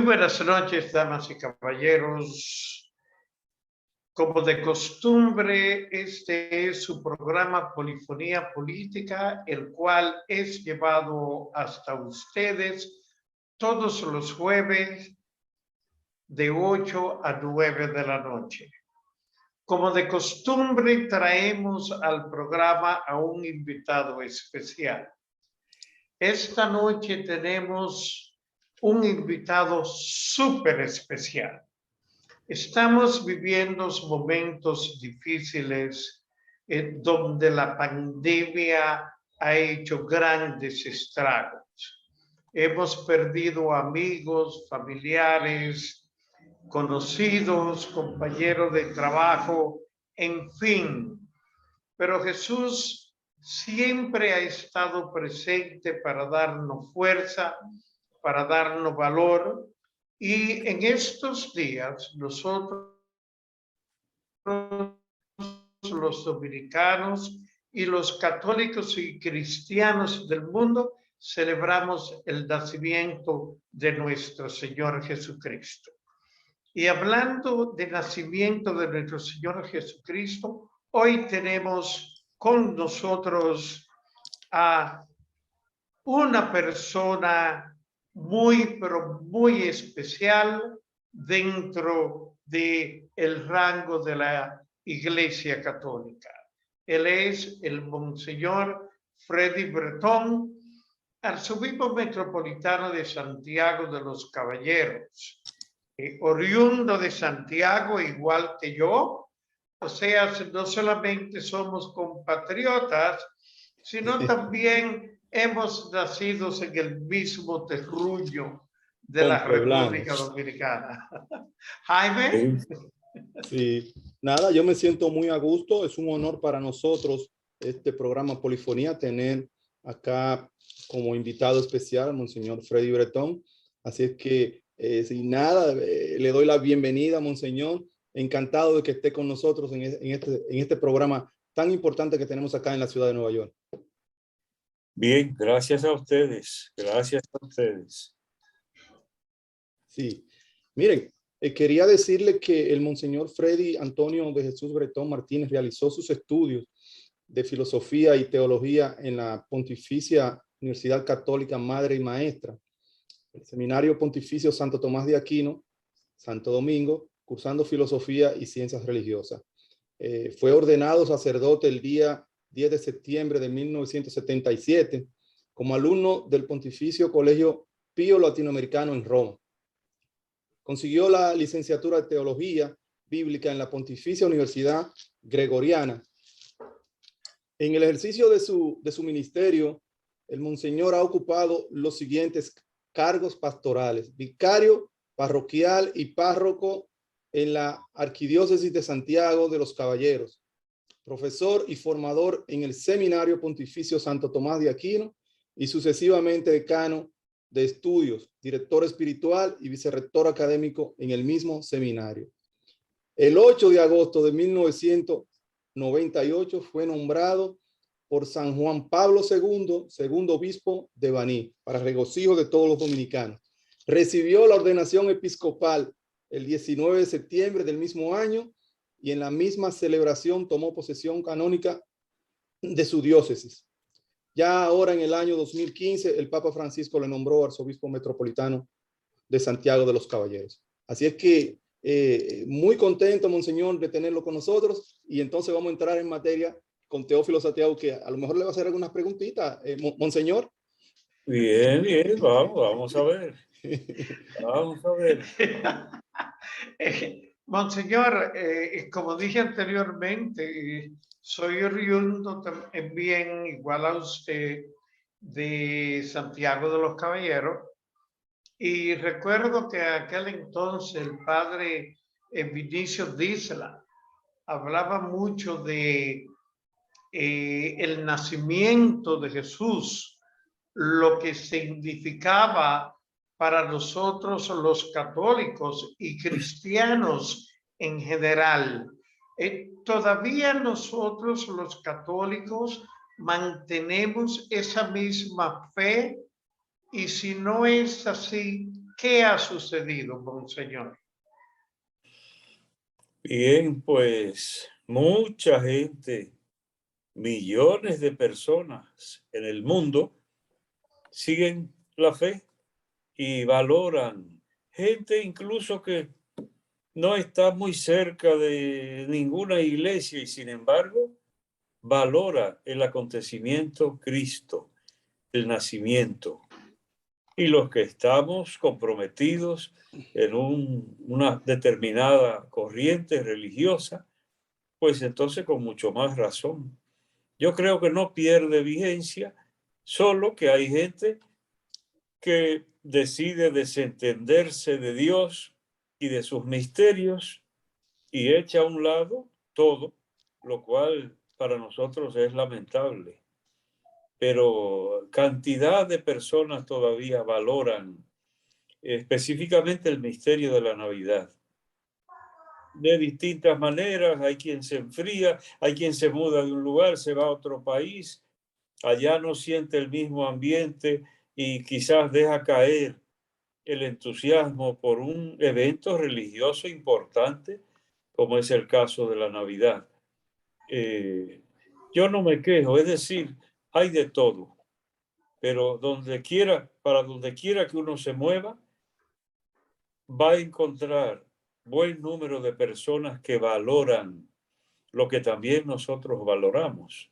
Buenas noches, damas y caballeros. Como de costumbre, este es su programa Polifonía Política, el cual es llevado hasta ustedes todos los jueves de 8 a 9 de la noche. Como de costumbre, traemos al programa a un invitado especial. Esta noche tenemos un invitado súper especial. Estamos viviendo momentos difíciles donde la pandemia ha hecho grandes estragos. Hemos perdido amigos, familiares, conocidos, compañeros de trabajo, en fin. Pero Jesús siempre ha estado presente para darnos fuerza, para darnos valor. Y en estos días nosotros, los dominicanos y los católicos y cristianos del mundo, celebramos el nacimiento de nuestro Señor Jesucristo. Y hablando del nacimiento de nuestro Señor Jesucristo, hoy tenemos con nosotros a una persona pero muy especial dentro del rango de la Iglesia Católica. Él es el Monseñor Freddy Bretón, arzobispo metropolitano de Santiago de los Caballeros, oriundo de Santiago, igual que yo. O sea, no solamente somos compatriotas, sino también hemos nacido en el mismo terruño de la República Dominicana. Jaime. Sí, nada, yo me siento muy a gusto. Es un honor para nosotros este programa Polifonía tener acá como invitado especial al Monseñor Freddy Bretón. Así es que, sin nada, le doy la bienvenida, Monseñor. Encantado de que esté con nosotros en este programa tan importante que tenemos acá en la ciudad de Nueva York. Bien, gracias a ustedes. Gracias a ustedes. Sí, miren, quería decirle que el Monseñor Freddy Antonio de Jesús Bretón Martínez realizó sus estudios de filosofía y teología en la Pontificia Universidad Católica Madre y Maestra, el Seminario Pontificio Santo Tomás de Aquino, Santo Domingo, cursando filosofía y ciencias religiosas. Fue ordenado sacerdote el día 10 de septiembre de 1977 como alumno del Pontificio Colegio Pío Latinoamericano en Roma. Consiguió la licenciatura de Teología Bíblica en la Pontificia Universidad Gregoriana. En el ejercicio de su ministerio, el Monseñor ha ocupado los siguientes cargos pastorales: vicario parroquial y párroco en la Arquidiócesis de Santiago de los Caballeros, profesor y formador en el Seminario Pontificio Santo Tomás de Aquino y sucesivamente decano de estudios, director espiritual y vicerrector académico en el mismo seminario. El 8 de agosto de 1998 fue nombrado por San Juan Pablo II, segundo obispo de Baní, para regocijo de todos los dominicanos. Recibió la ordenación episcopal el 19 de septiembre del mismo año y en la misma celebración tomó posesión canónica de su diócesis. Ya ahora en el año 2015, el Papa Francisco le nombró arzobispo metropolitano de Santiago de los Caballeros. Así es que muy contento, Monseñor, de tenerlo con nosotros, y entonces vamos a entrar en materia con Teófilo Santiago, que a lo mejor le va a hacer algunas preguntitas, Monseñor. Bien, bien, vamos a ver. Vamos a ver. Monseñor, como dije anteriormente, soy oriundo también, igual a usted, de Santiago de los Caballeros, y recuerdo que aquel entonces el padre Vinicio Disla hablaba mucho de el nacimiento de Jesús, lo que significaba para nosotros los católicos y cristianos en general. Todavía nosotros los católicos mantenemos esa misma fe, y si no es así, ¿Qué ha sucedido, monseñor? Bien, pues mucha gente, millones de personas en el mundo siguen la fe y valoran. Gente incluso que no está muy cerca de ninguna iglesia y sin embargo valora el acontecimiento Cristo, el nacimiento. Y los que estamos comprometidos en una determinada corriente religiosa, pues entonces con mucho más razón. Yo creo que no pierde vigencia, solo que hay gente que decide desentenderse de Dios y de sus misterios y echa a un lado todo, lo cual para nosotros es lamentable. Pero cantidad de personas todavía valoran específicamente el misterio de la Navidad. De distintas maneras, hay quien se enfría, hay quien se muda de un lugar, se va a otro país, allá no siente el mismo ambiente y quizás deja caer el entusiasmo por un evento religioso importante, como es el caso de la Navidad. Yo no me quejo, es decir, hay de todo, pero para donde quiera que uno se mueva, va a encontrar buen número de personas que valoran lo que también nosotros valoramos.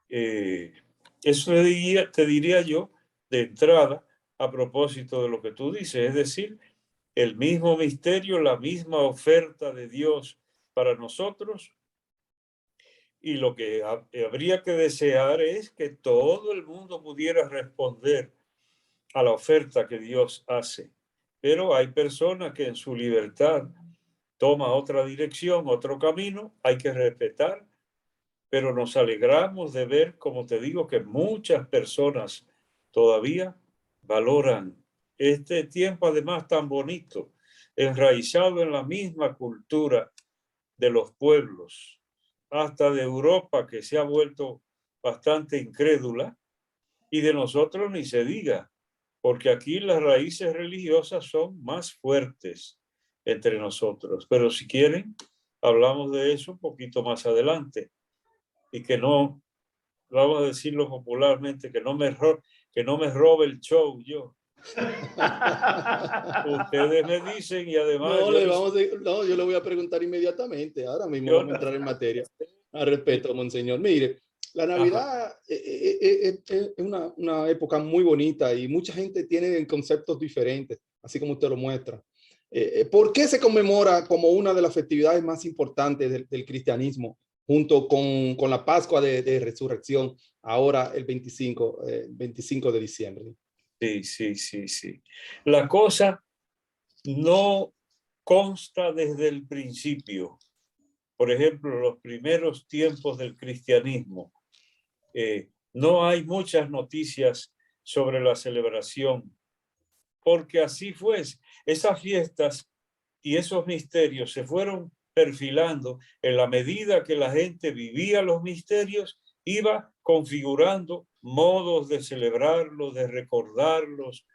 Eso te diría yo de entrada a propósito de lo que tú dices, es decir, el mismo misterio, la misma oferta de Dios para nosotros, y lo que habría que desear es que todo el mundo pudiera responder a la oferta que Dios hace. Pero hay personas que en su libertad toma otra dirección, otro camino, hay que respetar, pero nos alegramos de ver, como te digo, que muchas personas todavía valoran este tiempo además tan bonito, enraizado en la misma cultura de los pueblos, hasta de Europa, que se ha vuelto bastante incrédula, y de nosotros ni se diga, porque aquí las raíces religiosas son más fuertes entre nosotros. Pero si quieren, hablamos de eso un poquito más adelante. Y que no, vamos a decirlo popularmente, que que no me robe el show yo. Ustedes me dicen y además No, no, yo le voy a preguntar inmediatamente. Ahora mismo yo vamos a entrar en materia. Al respecto, monseñor. Mire, la Ajá. Navidad es una época muy bonita y mucha gente tiene conceptos diferentes, así como usted lo muestra. ¿Por qué se conmemora como una de las festividades más importantes del cristianismo, junto con la Pascua de Resurrección, ahora el 25 de diciembre? Sí. La cosa no consta desde el principio. Por ejemplo, los primeros tiempos del cristianismo, no hay muchas noticias sobre la celebración, porque así fue. Esas fiestas y esos misterios se fueron perfilando en la medida que la gente vivía los misterios, iba configurando modos de celebrarlos, de recordarlos.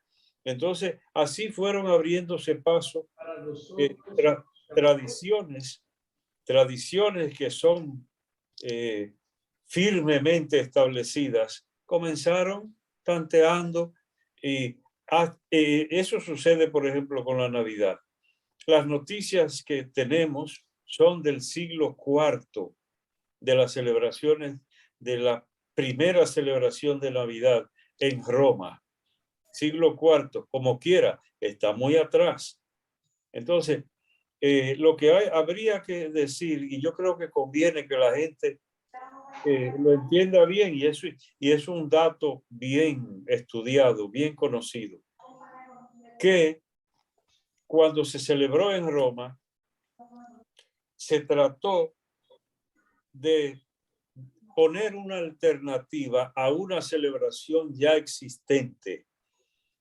Entonces, así fueron abriéndose paso tradiciones, tradiciones que son firmemente establecidas, comenzaron tanteando y eso sucede, por ejemplo, con la Navidad. Las noticias que tenemos son del siglo IV, de las celebraciones, de la primera celebración de Navidad en Roma. Siglo IV, como quiera, está muy atrás. Entonces, lo que habría que decir, y yo creo que conviene que la gente lo entienda bien, y es un dato bien estudiado, bien conocido, que cuando se celebró en Roma, se trató de poner una alternativa a una celebración ya existente,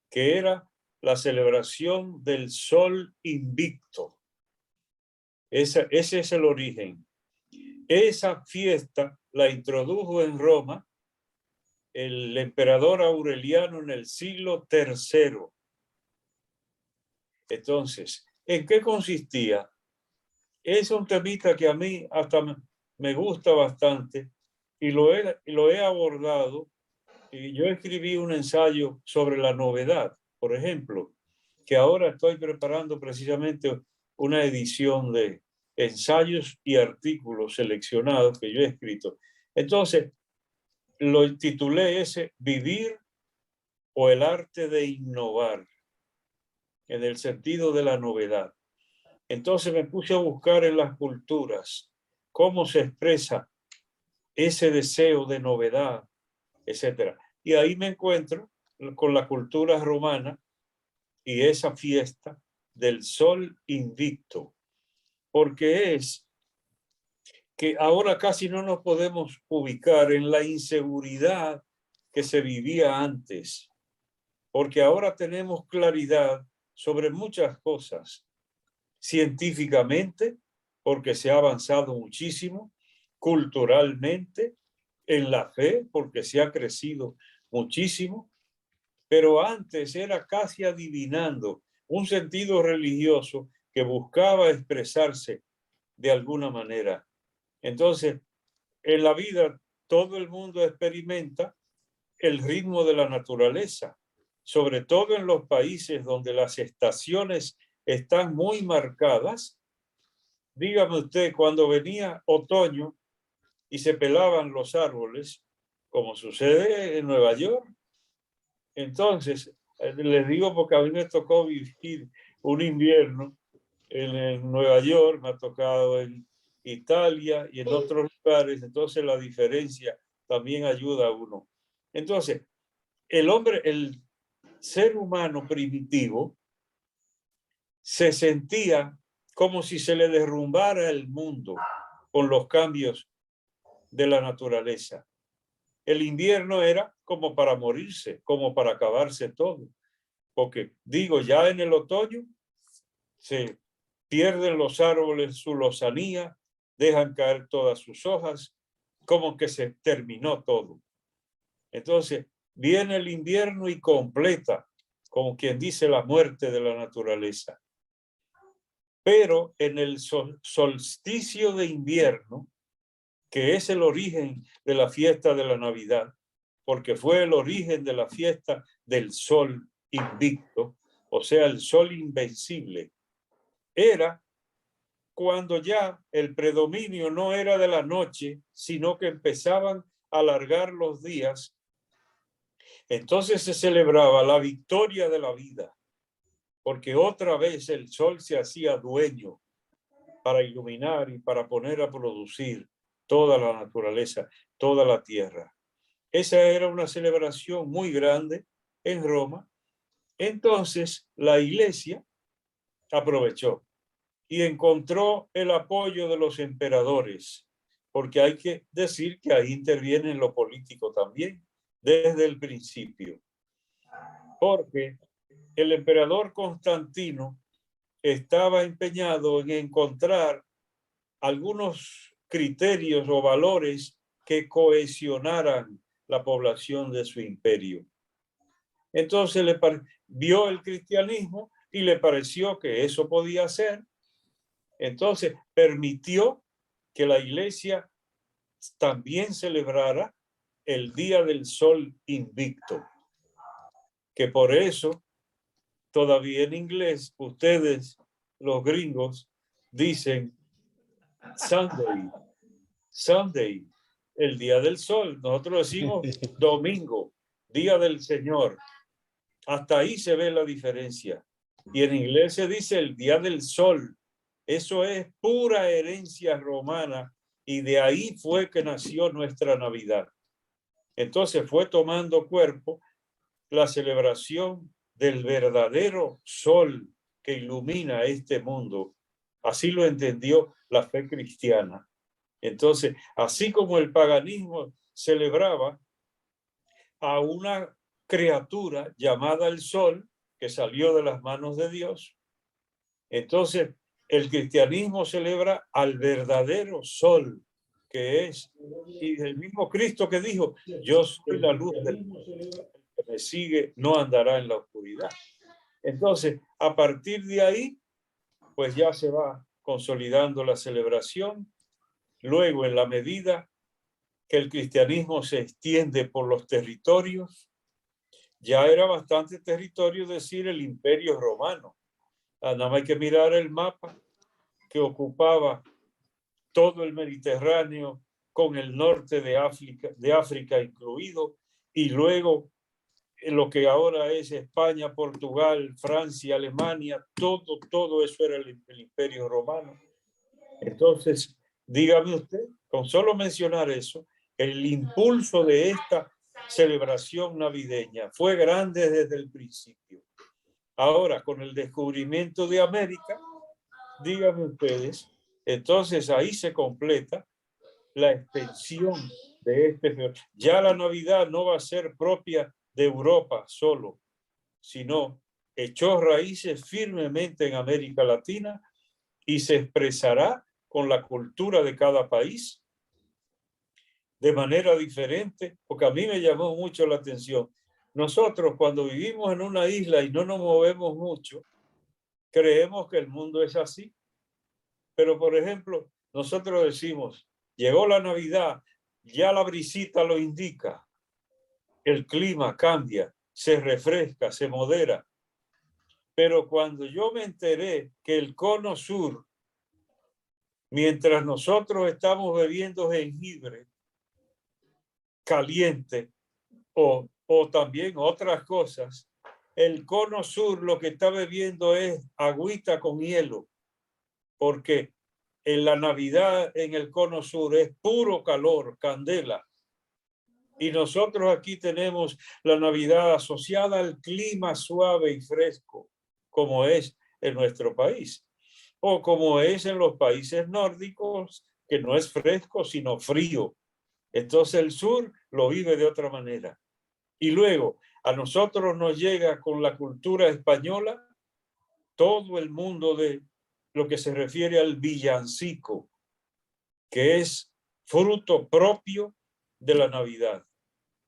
que era la celebración del Sol Invicto. Ese es el origen. Esa fiesta la introdujo en Roma el emperador Aureliano en el siglo III. Entonces, ¿en qué consistía? Es un temita que a mí hasta me gusta bastante y lo he abordado. Y yo escribí un ensayo sobre la novedad, por ejemplo, que ahora estoy preparando precisamente una edición de ensayos y artículos seleccionados que yo he escrito. Entonces, lo titulé ese Vivir o el arte de innovar, en el sentido de la novedad. Entonces me puse a buscar en las culturas cómo se expresa ese deseo de novedad, etcétera. Y ahí me encuentro con la cultura romana y esa fiesta del sol invicto, porque es que ahora casi no nos podemos ubicar en la inseguridad que se vivía antes, porque ahora tenemos claridad sobre muchas cosas, científicamente, porque se ha avanzado muchísimo, culturalmente, en la fe, porque se ha crecido muchísimo, pero antes era casi adivinando un sentido religioso que buscaba expresarse de alguna manera. Entonces, en la vida todo el mundo experimenta el ritmo de la naturaleza, sobre todo en los países donde las estaciones están muy marcadas. Dígame usted, cuando venía otoño y se pelaban los árboles, como sucede en Nueva York, entonces, les digo porque a mí me tocó vivir un invierno en Nueva York, me ha tocado en Italia y en otros lugares, entonces la diferencia también ayuda a uno. Entonces, el ser humano primitivo se sentía como si se le derrumbara el mundo con los cambios de la naturaleza. El invierno era como para morirse, como para acabarse todo. Porque digo, ya en el otoño se pierden los árboles su lozanía, dejan caer todas sus hojas, como que se terminó todo. Entonces viene el invierno y completa, como quien dice, la muerte de la naturaleza. Pero en el solsticio de invierno, que es el origen de la fiesta de la Navidad, porque fue el origen de la fiesta del sol invicto, o sea, el sol invencible, era cuando ya el predominio no era de la noche, sino que empezaban a alargar los días. Entonces se celebraba la victoria de la vida, porque otra vez el sol se hacía dueño para iluminar y para poner a producir toda la naturaleza, toda la tierra. Esa era una celebración muy grande en Roma. Entonces la iglesia aprovechó y encontró el apoyo de los emperadores, porque hay que decir que ahí interviene en lo político también, desde el principio. Porque el emperador Constantino estaba empeñado en encontrar algunos criterios o valores que cohesionaran la población de su imperio. Entonces vio el cristianismo y le pareció que eso podía ser. Entonces permitió que la iglesia también celebrara el Día del Sol Invicto, que por eso todavía en inglés ustedes, los gringos, dicen Sunday, el Día del Sol. Nosotros decimos domingo, Día del Señor. Hasta ahí se ve la diferencia. Y en inglés se dice el Día del Sol. Eso es pura herencia romana y de ahí fue que nació nuestra Navidad. Entonces fue tomando cuerpo la celebración del verdadero sol que ilumina este mundo. Así lo entendió la fe cristiana. Entonces, así como el paganismo celebraba a una criatura llamada el sol que salió de las manos de Dios, entonces el cristianismo celebra al verdadero sol que es, y el mismo Cristo que dijo, yo soy la luz del mundo, el que me sigue no andará en la oscuridad. Entonces, a partir de ahí, pues ya se va consolidando la celebración. Luego, en la medida que el cristianismo se extiende por los territorios, ya era bastante territorio decir el Imperio Romano. Nada más hay que mirar el mapa que ocupaba todo el Mediterráneo con el norte de África incluido, y luego lo que ahora es España, Portugal, Francia, Alemania, todo eso era el Imperio Romano. Entonces, dígame usted, con solo mencionar eso, el impulso de esta celebración navideña fue grande desde el principio. Ahora, con el descubrimiento de América, díganme ustedes, entonces ahí se completa la extensión de este. Ya la Navidad no va a ser propia de Europa solo, sino echó raíces firmemente en América Latina y se expresará con la cultura de cada país de manera diferente, porque a mí me llamó mucho la atención. Nosotros, cuando vivimos en una isla y no nos movemos mucho, creemos que el mundo es así. Pero, por ejemplo, nosotros decimos, llegó la Navidad, ya la brisita lo indica, el clima cambia, se refresca, se modera. Pero cuando yo me enteré que el cono sur, mientras nosotros estamos bebiendo jengibre caliente o también otras cosas, el cono sur lo que está bebiendo es agüita con hielo, porque en la Navidad en el cono sur es puro calor, candela. Y nosotros aquí tenemos la Navidad asociada al clima suave y fresco, como es en nuestro país, o como es en los países nórdicos, que no es fresco, sino frío. Entonces el sur lo vive de otra manera. Y luego a nosotros nos llega con la cultura española todo el mundo de lo que se refiere al villancico, que es fruto propio de la Navidad.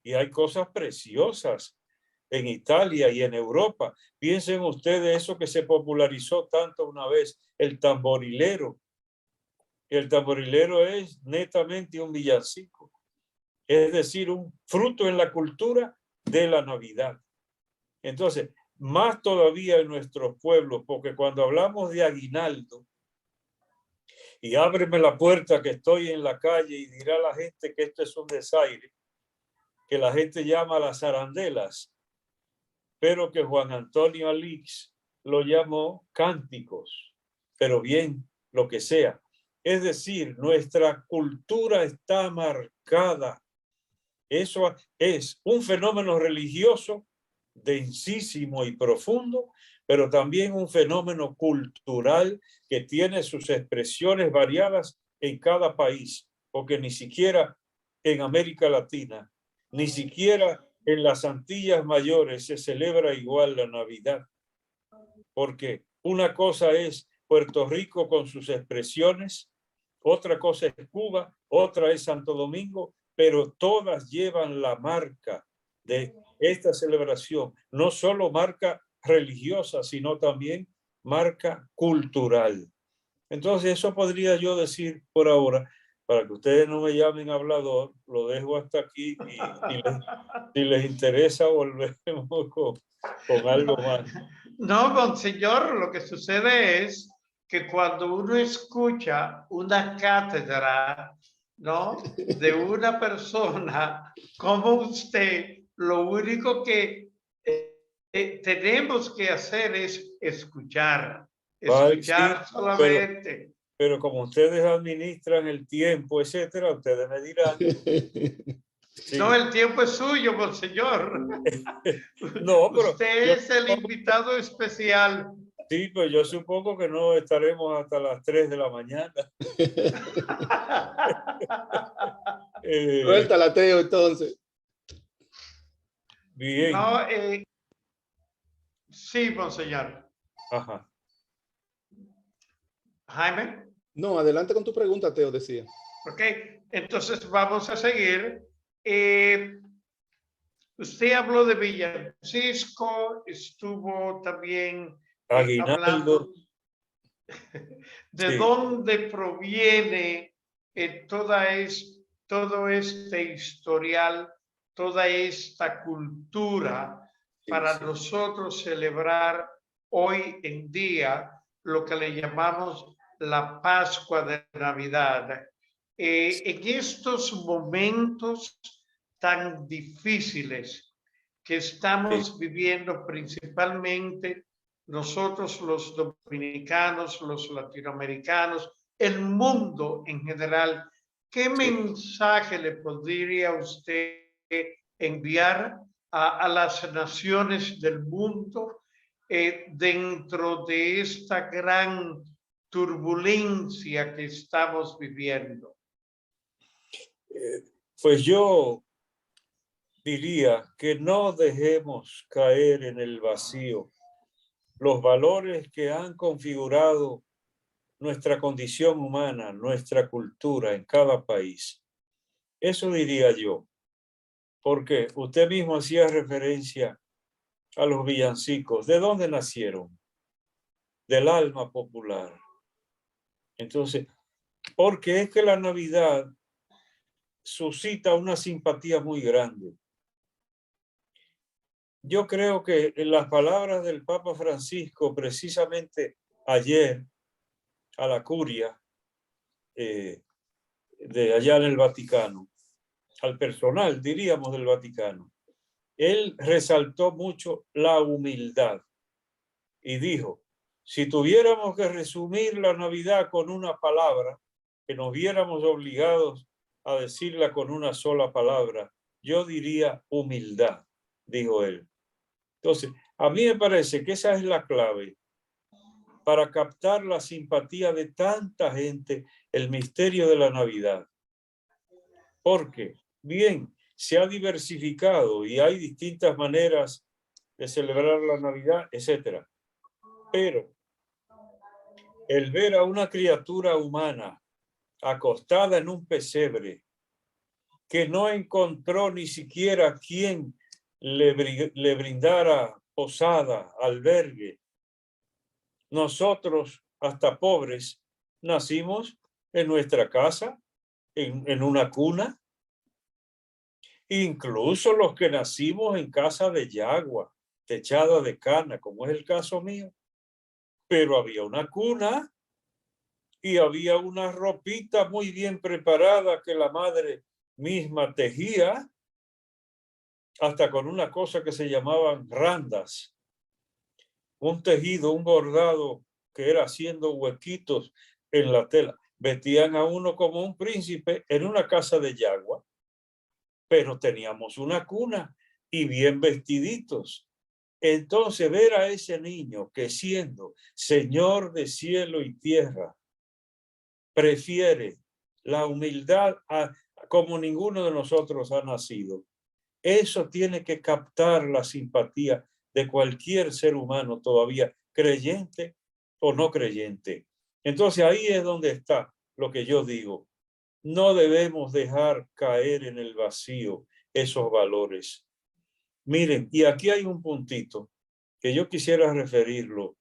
Y hay cosas preciosas en Italia y en Europa. Piensen ustedes eso que se popularizó tanto una vez, el tamborilero. El tamborilero es netamente un villancico, es decir, un fruto en la cultura de la Navidad. Entonces, más todavía en nuestros pueblos, porque cuando hablamos de aguinaldo, y ábreme la puerta que estoy en la calle y dirá la gente que esto es un desaire, que la gente llama las arandelas, pero que Juan Antonio Alix lo llamó cánticos, pero bien, lo que sea. Es decir, nuestra cultura está marcada. Eso es un fenómeno religioso densísimo y profundo, pero también un fenómeno cultural que tiene sus expresiones variadas en cada país, porque ni siquiera en América Latina, ni siquiera en las Antillas Mayores se celebra igual la Navidad, porque una cosa es Puerto Rico con sus expresiones, otra cosa es Cuba, otra es Santo Domingo, pero todas llevan la marca de esta celebración, no solo marca religiosa, sino también marca cultural. Entonces, eso podría yo decir por ahora, para que ustedes no me llamen hablador, lo dejo hasta aquí y si les interesa volvemos con algo más. No, monseñor, lo que sucede es que cuando uno escucha una cátedra, ¿no?, de una persona como usted, lo único que tenemos que hacer es escuchar Sí, solamente. pero como ustedes administran el tiempo, etcétera, ustedes me dirán. Sí. No, el tiempo es suyo, monseñor. No, pero usted es el invitado especial. Sí, pues yo supongo que no estaremos hasta las 3 de la mañana. Suéltala, Teo, entonces. Bien. No, sí, monseñor. Ajá. Jaime. No, adelante con tu pregunta, Teo, decía. Ok, entonces vamos a seguir. Usted habló de villancico, estuvo también hablando Aguinaldo, de sí, dónde proviene todo este historial, toda esta cultura sí, para sí, nosotros celebrar hoy en día lo que le llamamos la Pascua de Navidad. En estos momentos tan difíciles que sí. estamos viviendo principalmente nosotros los dominicanos, los latinoamericanos, el mundo en general, ¿qué Sí. mensaje le podría usted enviar a las naciones del mundo dentro de esta gran turbulencia que estamos viviendo? Pues yo diría que no dejemos caer en el vacío los valores que han configurado nuestra condición humana, nuestra cultura en cada país. Eso diría yo, porque usted mismo hacía referencia a los villancicos. ¿De dónde nacieron? Del alma popular. Entonces, porque es que la Navidad suscita una simpatía muy grande. Yo creo que en las palabras del Papa Francisco, precisamente ayer, a la curia de allá en el Vaticano, al personal, diríamos, del Vaticano, él resaltó mucho la humildad y dijo, si tuviéramos que resumir la Navidad con una palabra, que nos viéramos obligados a decirla con una sola palabra, yo diría humildad, dijo él. Entonces, a mí me parece que esa es la clave para captar la simpatía de tanta gente, el misterio de la Navidad. Porque, bien, se ha diversificado y hay distintas maneras de celebrar la Navidad, etc. Pero el ver a una criatura humana acostada en un pesebre que no encontró ni siquiera quien le brindara posada, albergue, nosotros, hasta pobres, nacimos en nuestra casa, en una cuna. Incluso los que nacimos en casa de yagua, techada de cana, como es el caso mío. Pero había una cuna y había una ropita muy bien preparada que la madre misma tejía, hasta con una cosa que se llamaban randas. Un tejido, un bordado que era haciendo huequitos en la tela. Vestían a uno como un príncipe en una casa de yagua, pero teníamos una cuna y bien vestiditos. Entonces ver a ese niño que siendo Señor de cielo y tierra, prefiere la humildad como ninguno de nosotros ha nacido. Eso tiene que captar la simpatía de cualquier ser humano todavía, creyente o no creyente. Entonces ahí es donde está lo que yo digo. No debemos dejar caer en el vacío esos valores. Miren, y aquí hay un puntito que yo quisiera referirlo.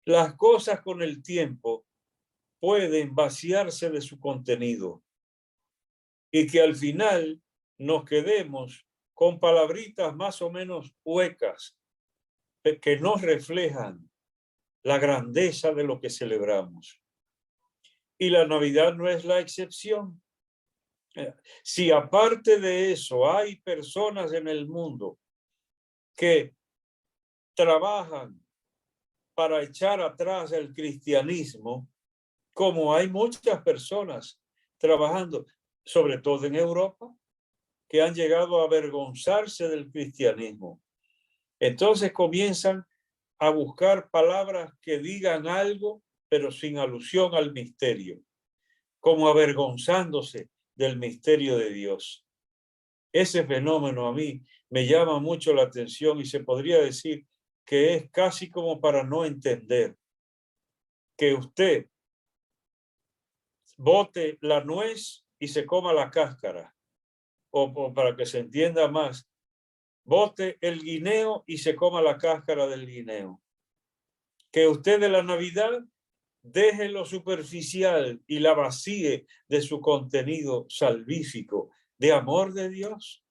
Las cosas con el tiempo pueden vaciarse de su contenido y que al final nos quedemos con palabritas más o menos huecas que no reflejan la grandeza de lo que celebramos. Y la Navidad no es la excepción. Si aparte de eso hay personas en el mundo que trabajan para echar atrás el cristianismo, como hay muchas personas trabajando, sobre todo en Europa, que han llegado a avergonzarse del cristianismo. Entonces comienzan a buscar palabras que digan algo, pero sin alusión al misterio, como avergonzándose del misterio de Dios. Ese fenómeno a mí me llama mucho la atención y se podría decir que es casi como para no entender que usted bote la nuez y se coma la cáscara. o para que se entienda más, bote el guineo y se coma la cáscara del guineo. Que usted de la Navidad deje lo superficial y la vacíe de su contenido salvífico, de amor de Dios.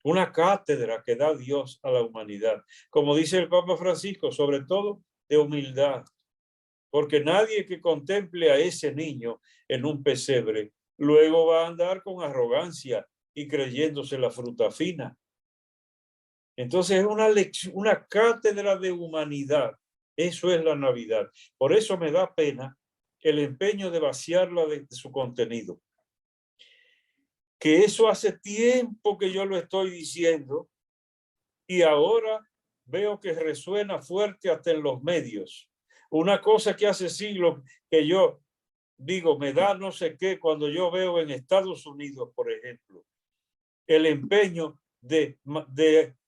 Una cátedra que da Dios a la humanidad. Como dice el Papa Francisco, sobre todo de humildad. Porque nadie que contemple a ese niño en un pesebre luego va a andar con arrogancia y creyéndose la fruta fina. Entonces es una cátedra de humanidad. Eso es la Navidad. Por eso me da pena el empeño de vaciarla de su contenido. Que eso hace tiempo que yo lo estoy diciendo y ahora veo que resuena fuerte hasta en los medios. Una cosa que hace siglos que yo digo, me da no sé qué cuando yo veo en Estados Unidos, por ejemplo, el empeño de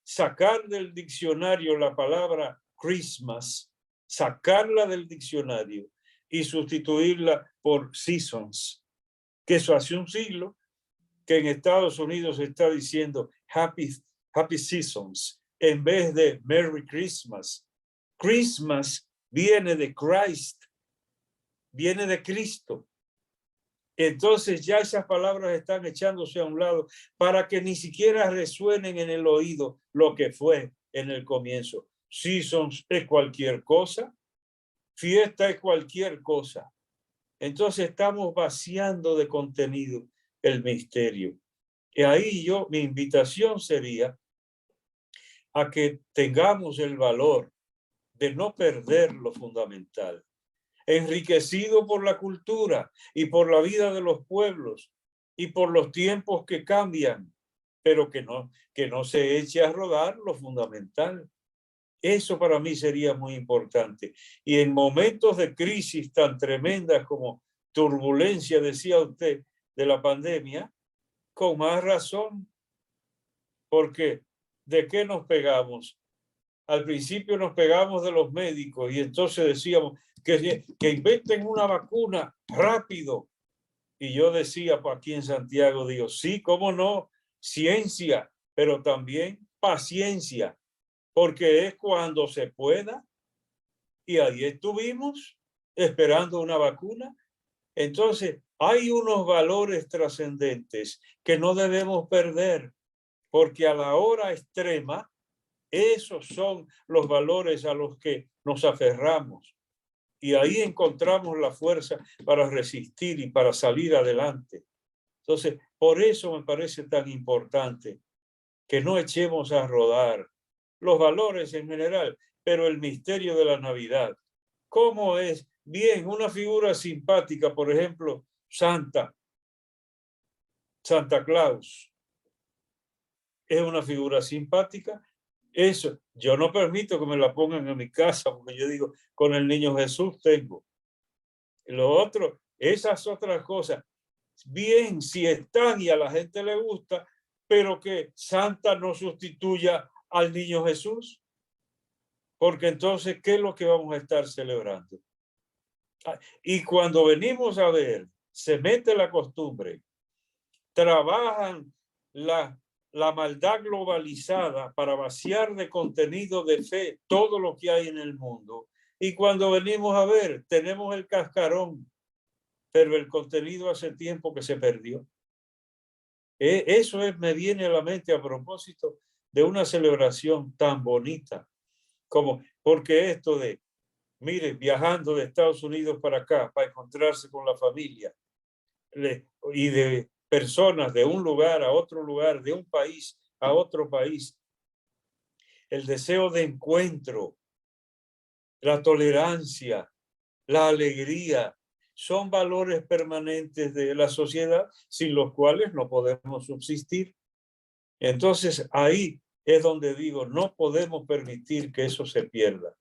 sacar del diccionario la palabra Christmas, sacarla del diccionario y sustituirla por seasons, que eso hace un siglo que en Estados Unidos se está diciendo happy seasons en vez de Merry Christmas. Christmas viene de Christ, viene de Cristo. Entonces ya esas palabras están echándose a un lado para que ni siquiera resuenen en el oído lo que fue en el comienzo. Seasons es cualquier cosa, fiesta es cualquier cosa. Entonces estamos vaciando de contenido el misterio. Y ahí mi invitación sería a que tengamos el valor de no perder lo fundamental, enriquecido por la cultura y por la vida de los pueblos y por los tiempos que cambian, pero que no se eche a rodar lo fundamental. Eso para mí sería muy importante. Y en momentos de crisis tan tremendas como turbulencia, decía usted, de la pandemia, con más razón, porque ¿de qué nos pegamos? Al principio nos pegamos de los médicos y entonces decíamos que inventen una vacuna rápido. Y yo decía aquí en Santiago, digo, sí, cómo no, ciencia, pero también paciencia, porque es cuando se pueda. Y ahí estuvimos esperando una vacuna. Entonces, hay unos valores trascendentes que no debemos perder, porque a la hora extrema, esos son los valores a los que nos aferramos. Y ahí encontramos la fuerza para resistir y para salir adelante. Entonces, por eso me parece tan importante que no echemos a rodar los valores en general, pero el misterio de la Navidad. ¿Cómo es? Bien, una figura simpática, por ejemplo, Santa Claus. Es una figura simpática. Eso, yo no permito que me la pongan en mi casa, porque yo digo, con el niño Jesús tengo. Lo otro, esas otras cosas, bien, si están y a la gente le gusta, pero que Santa no sustituya al niño Jesús, porque entonces, ¿qué es lo que vamos a estar celebrando? Y cuando venimos a ver, se mete la costumbre, trabajan la maldad globalizada para vaciar de contenido de fe todo lo que hay en el mundo. Y cuando venimos a ver, tenemos el cascarón, pero el contenido hace tiempo que se perdió. Eso me viene a la mente a propósito de una celebración tan bonita como, porque esto de, mire, viajando de Estados Unidos para acá, para encontrarse con la familia, y de personas de un lugar a otro lugar, de un país a otro país, el deseo de encuentro, la tolerancia, la alegría, son valores permanentes de la sociedad sin los cuales no podemos subsistir. Entonces ahí es donde digo, no podemos permitir que eso se pierda.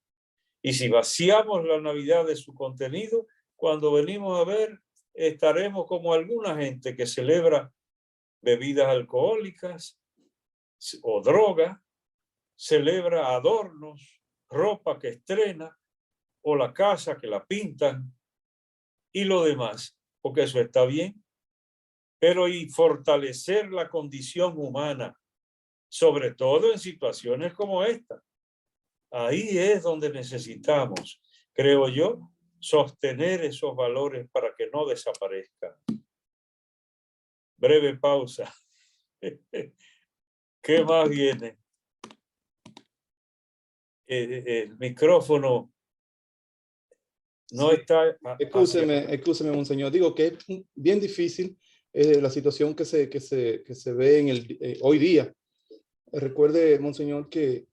Y si vaciamos la Navidad de su contenido, cuando venimos a ver, estaremos como alguna gente que celebra bebidas alcohólicas o droga, celebra adornos, ropa que estrena o la casa que la pintan y lo demás, porque eso está bien, pero y fortalecer la condición humana, sobre todo en situaciones como esta. Ahí es donde necesitamos, creo yo, sostener esos valores para que no desaparezcan. Breve pausa. ¿Qué más viene? El micrófono no Sí. está. Excúseme, monseñor. Digo que es bien difícil la situación que se ve en hoy día. Recuerde, monseñor, que,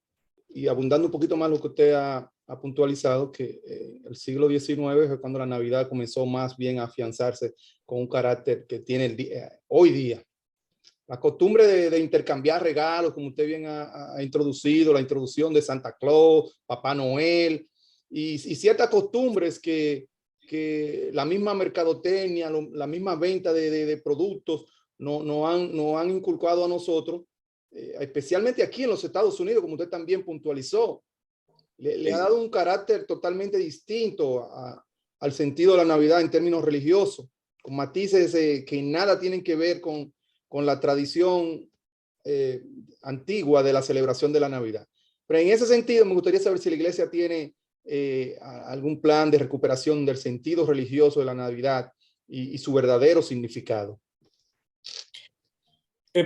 y abundando un poquito más lo que usted ha puntualizado, que el siglo XIX es cuando la Navidad comenzó más bien a afianzarse con un carácter que tiene hoy día. La costumbre de intercambiar regalos, como usted bien ha introducido, la introducción de Santa Claus, Papá Noel, y ciertas costumbres que la misma mercadotecnia, la misma venta de productos no han inculcado a nosotros, especialmente aquí en los Estados Unidos, como usted también puntualizó. Le ha dado un carácter totalmente distinto al sentido de la Navidad en términos religiosos, con matices que nada tienen que ver con la tradición antigua de la celebración de la Navidad. Pero en ese sentido, me gustaría saber si la iglesia tiene algún plan de recuperación del sentido religioso de la Navidad y su verdadero significado.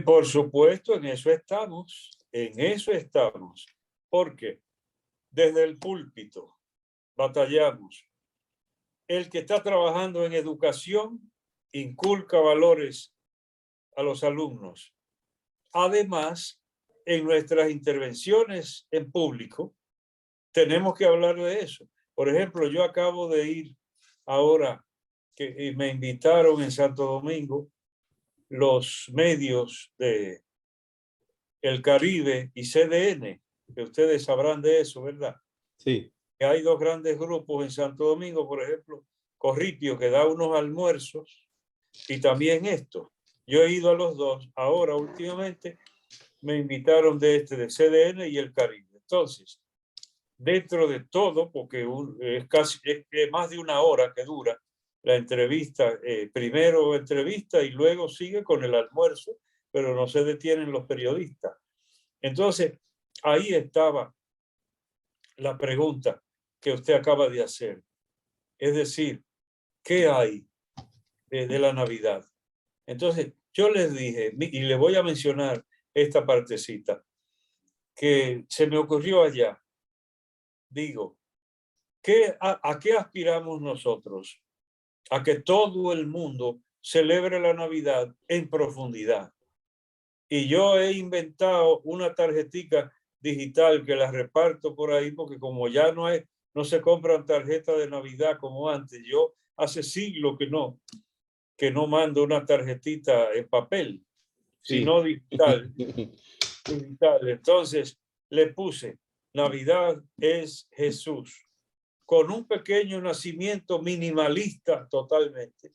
Por supuesto, en eso estamos, porque desde el púlpito batallamos. El que está trabajando en educación inculca valores a los alumnos. Además, en nuestras intervenciones en público, tenemos que hablar de eso. Por ejemplo, yo acabo de ir ahora, que me invitaron en Santo Domingo, los medios de El Caribe y CDN, que ustedes sabrán de eso, ¿verdad? Sí. Hay dos grandes grupos en Santo Domingo, por ejemplo, Corripio, que da unos almuerzos, y también esto. Yo he ido a los dos. Ahora, últimamente, me invitaron de CDN y El Caribe. Entonces, dentro de todo, porque es más de una hora que dura la entrevista, primero entrevista y luego sigue con el almuerzo, pero no se detienen los periodistas. Entonces, ahí estaba la pregunta que usted acaba de hacer. Es decir, ¿qué hay de la Navidad? Entonces, yo les dije, y le voy a mencionar esta partecita, que se me ocurrió allá. Digo, ¿a qué aspiramos nosotros? A que todo el mundo celebre la Navidad en profundidad. Y yo he inventado una tarjetica digital que la reparto por ahí, porque como ya no se compran tarjetas de Navidad como antes, yo hace siglos que no mando una tarjetita en papel, Sí. sino digital. Entonces le puse, Navidad es Jesús, con un pequeño nacimiento minimalista totalmente.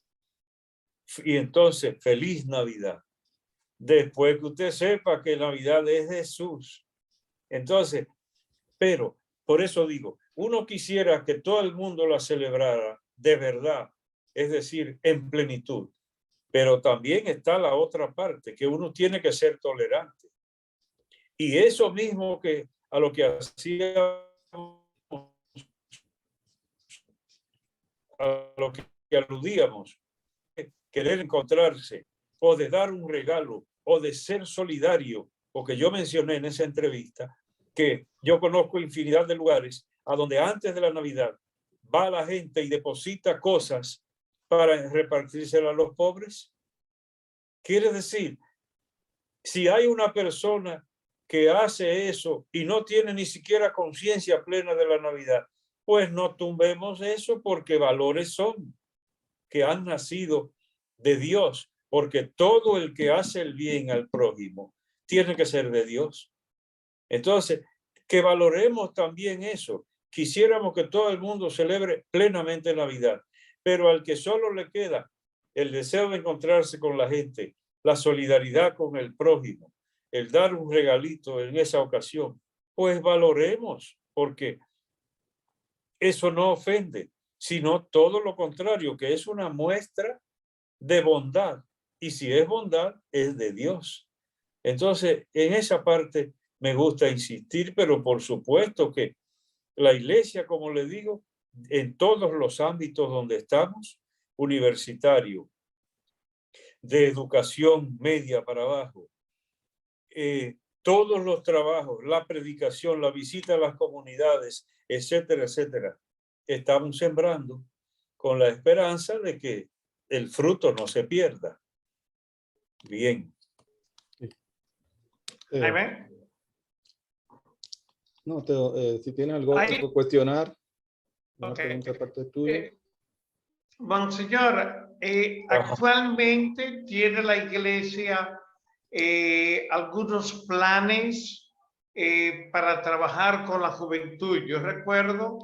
Y entonces, feliz Navidad. Después que usted sepa que Navidad es Jesús. Entonces, pero por eso digo, uno quisiera que todo el mundo la celebrara de verdad, es decir, en plenitud. Pero también está la otra parte, que uno tiene que ser tolerante. Y eso mismo que a lo que hacíamos, a lo que aludíamos, querer encontrarse o de dar un regalo o de ser solidario, porque yo mencioné en esa entrevista que yo conozco infinidad de lugares a donde antes de la Navidad va la gente y deposita cosas para repartírselas a los pobres. Quiere decir, si hay una persona que hace eso y no tiene ni siquiera conciencia plena de la Navidad, pues no tumbemos eso, porque valores son que han nacido de Dios, porque todo el que hace el bien al prójimo tiene que ser de Dios. Entonces, que valoremos también eso. Quisiéramos que todo el mundo celebre plenamente Navidad, pero al que solo le queda el deseo de encontrarse con la gente, la solidaridad con el prójimo, el dar un regalito en esa ocasión, pues valoremos, porque eso no ofende, sino todo lo contrario, que es una muestra de bondad y si es bondad, es de Dios. Entonces, en esa parte me gusta insistir, pero por supuesto que la iglesia, como le digo, en todos los ámbitos donde estamos, universitario, de educación media para abajo, todos los trabajos, la predicación, la visita a las comunidades, etcétera, etcétera, estamos sembrando con la esperanza de que el fruto no se pierda. Bien. Jaime. No, si tienes algo Ahí- que cuestionar, una Ok. pregunta de parte tuya. Monseñor, actualmente tiene la iglesia algunos planes para trabajar con la juventud. Yo recuerdo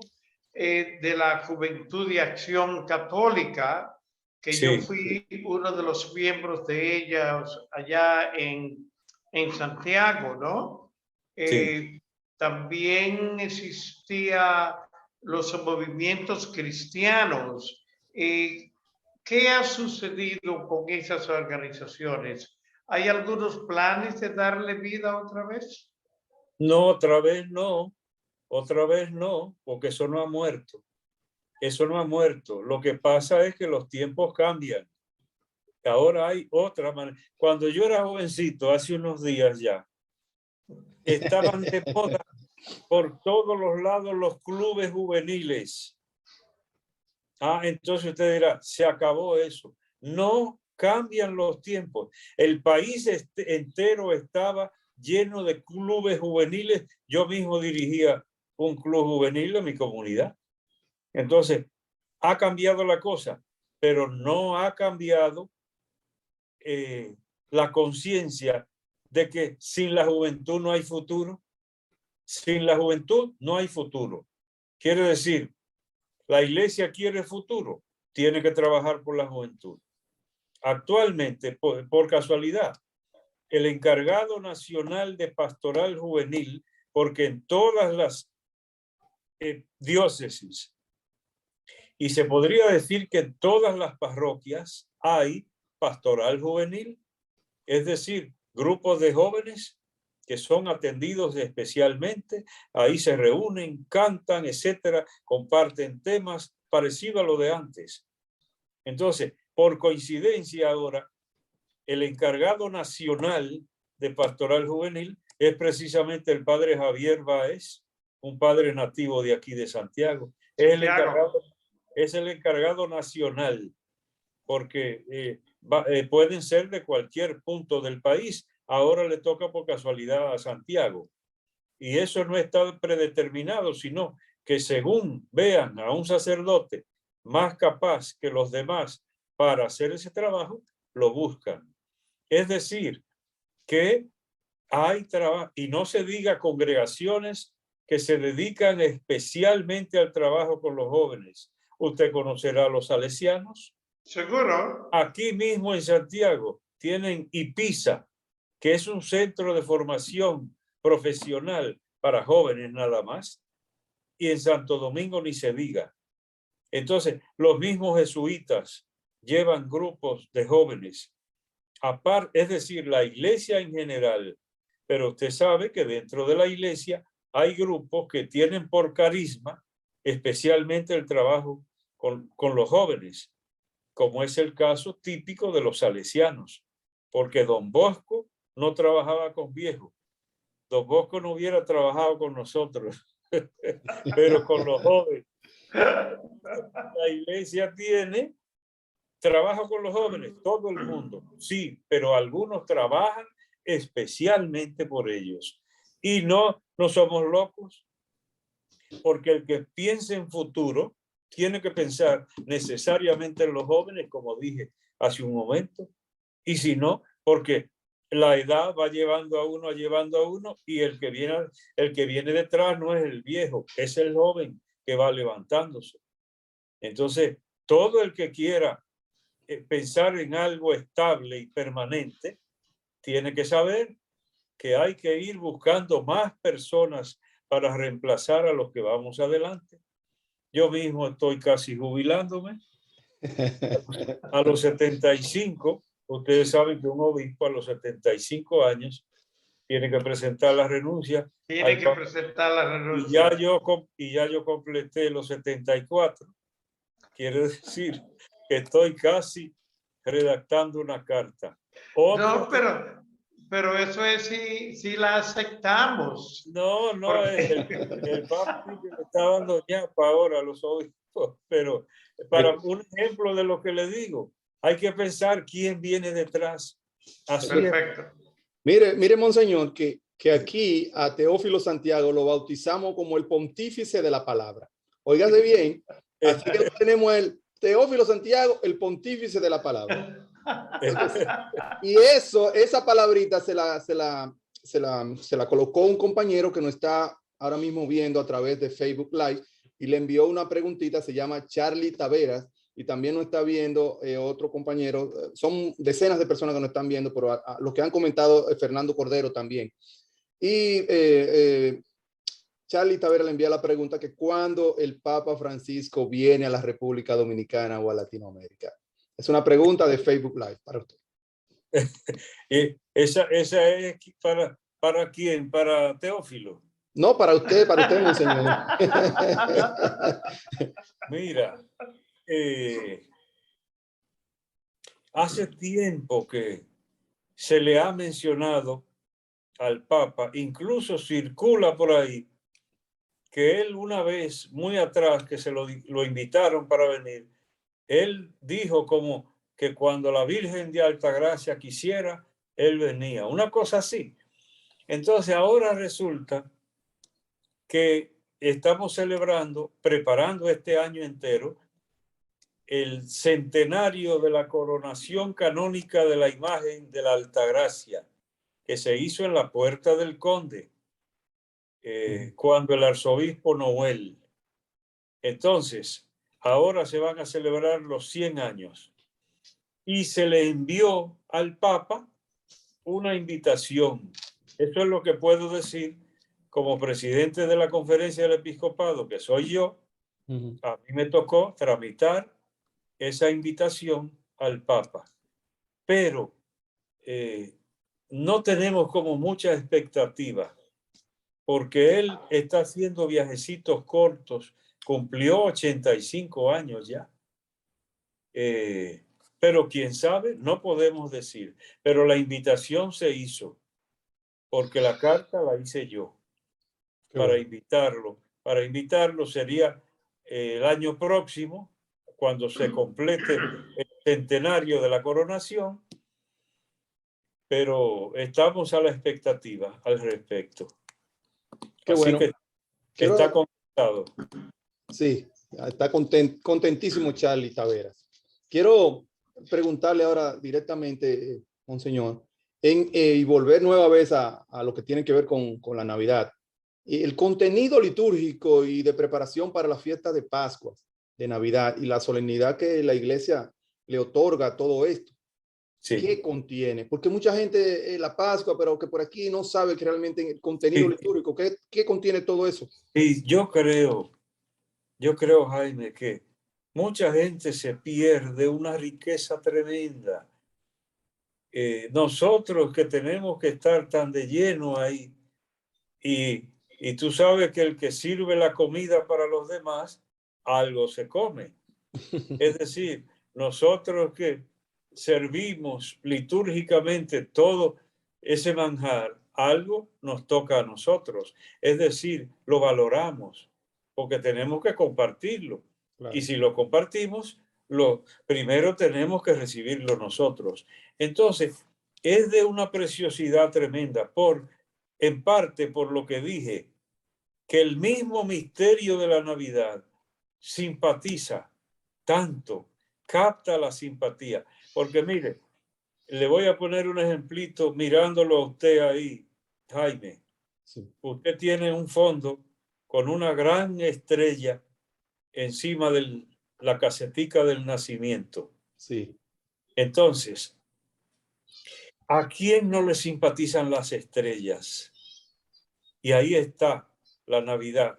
de la Juventud de Acción Católica, que Sí. yo fui uno de los miembros de ellas allá en Santiago, ¿no? Sí. También existía los movimientos cristianos. ¿Qué ha sucedido con esas organizaciones? ¿Hay algunos planes de darle vida otra vez? No, otra vez no. Otra vez no, porque eso no ha muerto. Eso no ha muerto. Lo que pasa es que los tiempos cambian. Ahora hay otra manera. Cuando yo era jovencito, hace unos días ya, estaban de moda por todos los lados los clubes juveniles. Entonces usted dirá, se acabó eso. No cambian los tiempos. El país entero estaba lleno de clubes juveniles. Yo mismo dirigía un club juvenil en mi comunidad. Entonces, ha cambiado la cosa, pero no ha cambiado la conciencia de que sin la juventud no hay futuro. Sin la juventud no hay futuro. Quiere decir, la iglesia quiere futuro, tiene que trabajar por la juventud. Actualmente, por casualidad, el encargado nacional de pastoral juvenil, porque en todas las diócesis, y se podría decir que en todas las parroquias hay pastoral juvenil, es decir, grupos de jóvenes que son atendidos especialmente, ahí se reúnen, cantan, etcétera, comparten temas parecidos a lo de antes. Entonces, por coincidencia ahora, el encargado nacional de pastoral juvenil es precisamente el padre Javier Báez, un padre nativo de aquí de Santiago. Es el encargado nacional, porque pueden ser de cualquier punto del país. Ahora le toca por casualidad a Santiago. Y eso no está predeterminado, sino que según vean a un sacerdote más capaz que los demás para hacer ese trabajo, lo buscan. Es decir, que hay trabajo, y no se diga congregaciones que se dedican especialmente al trabajo con los jóvenes. Usted conocerá a los salesianos. Seguro. Aquí mismo en Santiago tienen IPISA, que es un centro de formación profesional para jóvenes nada más. Y en Santo Domingo ni se diga. Entonces, los mismos jesuitas llevan grupos de jóvenes. Aparte, es decir, la iglesia en general, pero usted sabe que dentro de la iglesia hay grupos que tienen por carisma especialmente el trabajo con los jóvenes, como es el caso típico de los salesianos, porque Don Bosco no trabajaba con viejos. Don Bosco no hubiera trabajado con nosotros, pero con los jóvenes. La iglesia tiene trabajo con los jóvenes, todo el mundo, sí, pero algunos trabajan especialmente por ellos. Y no somos locos, porque el que piense en futuro tiene que pensar necesariamente en los jóvenes, como dije hace un momento, y si no, porque la edad va llevando a uno, y el que viene detrás no es el viejo, es el joven que va levantándose. Entonces, todo el que quiera pensar en algo estable y permanente, tiene que saber que hay que ir buscando más personas para reemplazar a los que vamos adelante. Yo mismo estoy casi jubilándome a los 75 Ustedes saben que un obispo a los 75 años tiene que presentar la renuncia. Tiene que presentar la renuncia. Y ya yo completé los 74. Quiere decir que estoy casi redactando una carta. No, pero eso es si la aceptamos. No, Porque... el Papa le está dando ñapa ahora a los obispos, pero para un ejemplo de lo que le digo, hay que pensar quién viene detrás. Así Perfecto. Mire, monseñor, que aquí a Teófilo Santiago lo bautizamos como el pontífice de la palabra. Óigase bien, así que tenemos el Teófilo Santiago, el pontífice de la palabra. Y esa palabrita se la colocó un compañero que nos está ahora mismo viendo a través de Facebook Live y le envió una preguntita, se llama Charlie Taveras, y también nos está viendo otro compañero. Son decenas de personas que nos están viendo, pero a los que han comentado, Fernando Cordero también. Y Charlie Taveras le envía la pregunta que ¿cuándo el Papa Francisco viene a la República Dominicana o a Latinoamérica? Es una pregunta de Facebook Live para usted. Y esa es ¿para quién? ¿Para Teófilo? No, para usted, monseñor. Mira, hace tiempo que se le ha mencionado al Papa, incluso circula por ahí, que él una vez, muy atrás, que se lo invitaron para venir, él dijo como que cuando la Virgen de Altagracia quisiera, él venía. Una cosa así. Entonces ahora resulta que estamos celebrando, preparando este año entero, el centenario de la coronación canónica de la imagen de la Altagracia, que se hizo en la Puerta del Conde, cuando el arzobispo Noel. Entonces, ahora se van a celebrar los 100 años y se le envió al Papa una invitación. Eso es lo que puedo decir como presidente de la Conferencia del Episcopado, que soy yo. A mí me tocó tramitar esa invitación al Papa. Pero no tenemos como mucha expectativa, porque él está haciendo viajecitos cortos, cumplió 85 años ya. Pero quién sabe, no podemos decir. Pero la invitación se hizo, porque la carta la hice yo para invitarlo. Para invitarlo sería el año próximo, cuando se complete el centenario de la coronación, pero estamos a la expectativa al respecto. Qué Así bueno. que está contentado. Sí, está contentísimo Charlie Taveras. Quiero preguntarle ahora directamente, monseñor, y volver nueva vez a lo que tiene que ver con la Navidad. El contenido litúrgico y de preparación para la fiesta de Pascua, de Navidad, y la solemnidad que la iglesia le otorga a todo esto. Sí. ¿Qué contiene? Porque mucha gente la Pascua, pero que por aquí no sabe que realmente el contenido litúrgico, ¿qué contiene todo eso? Sí, yo creo, Jaime, que mucha gente se pierde una riqueza tremenda. Nosotros que tenemos que estar tan de lleno ahí, y tú sabes que el que sirve la comida para los demás, algo se come. Es decir, nosotros que servimos litúrgicamente todo ese manjar, algo nos toca a nosotros. Es decir, lo valoramos porque tenemos que compartirlo. Claro. Y si lo compartimos, primero tenemos que recibirlo nosotros. Entonces, es de una preciosidad tremenda, en parte por lo que dije, que el mismo misterio de la Navidad simpatiza tanto, capta la simpatía. Porque mire, le voy a poner un ejemplito mirándolo a usted ahí, Jaime. Sí. Usted tiene un fondo con una gran estrella encima de la casetica del nacimiento. Sí. Entonces, ¿a quién no le simpatizan las estrellas? Y ahí está la Navidad.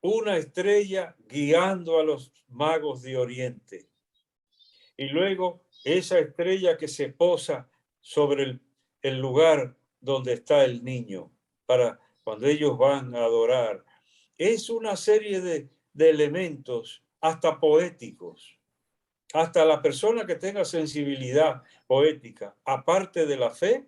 Una estrella guiando a los magos de Oriente. y luego esa estrella que se posa sobre el lugar donde está el niño, para cuando ellos van a adorar. Es una serie de elementos, hasta poéticos. Hasta la persona que tenga sensibilidad poética, aparte de la fe,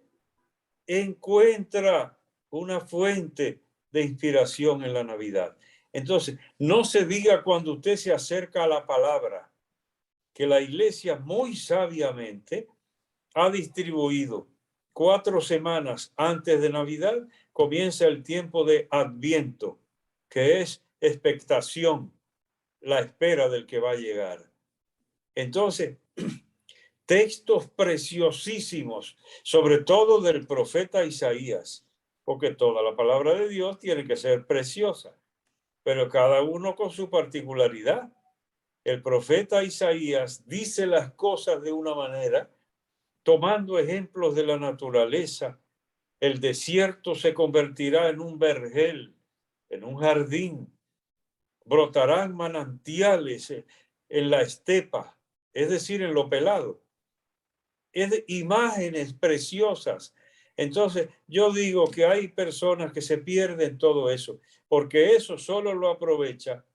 encuentra una fuente de inspiración en la Navidad. Entonces, no se diga cuando usted se acerca a la palabra, que la iglesia muy sabiamente ha distribuido 4 semanas antes de Navidad, comienza el tiempo de Adviento, que es expectación, la espera del que va a llegar. Entonces, textos preciosísimos, sobre todo del profeta Isaías, porque toda la palabra de Dios tiene que ser preciosa, pero cada uno con su particularidad. El profeta Isaías dice las cosas de una manera, tomando ejemplos de la naturaleza. El desierto se convertirá en un vergel, en un jardín. Brotarán manantiales en la estepa, es decir, en lo pelado. Es de imágenes preciosas. Entonces, yo digo que hay personas que se pierden todo eso, porque eso solo lo aprovecha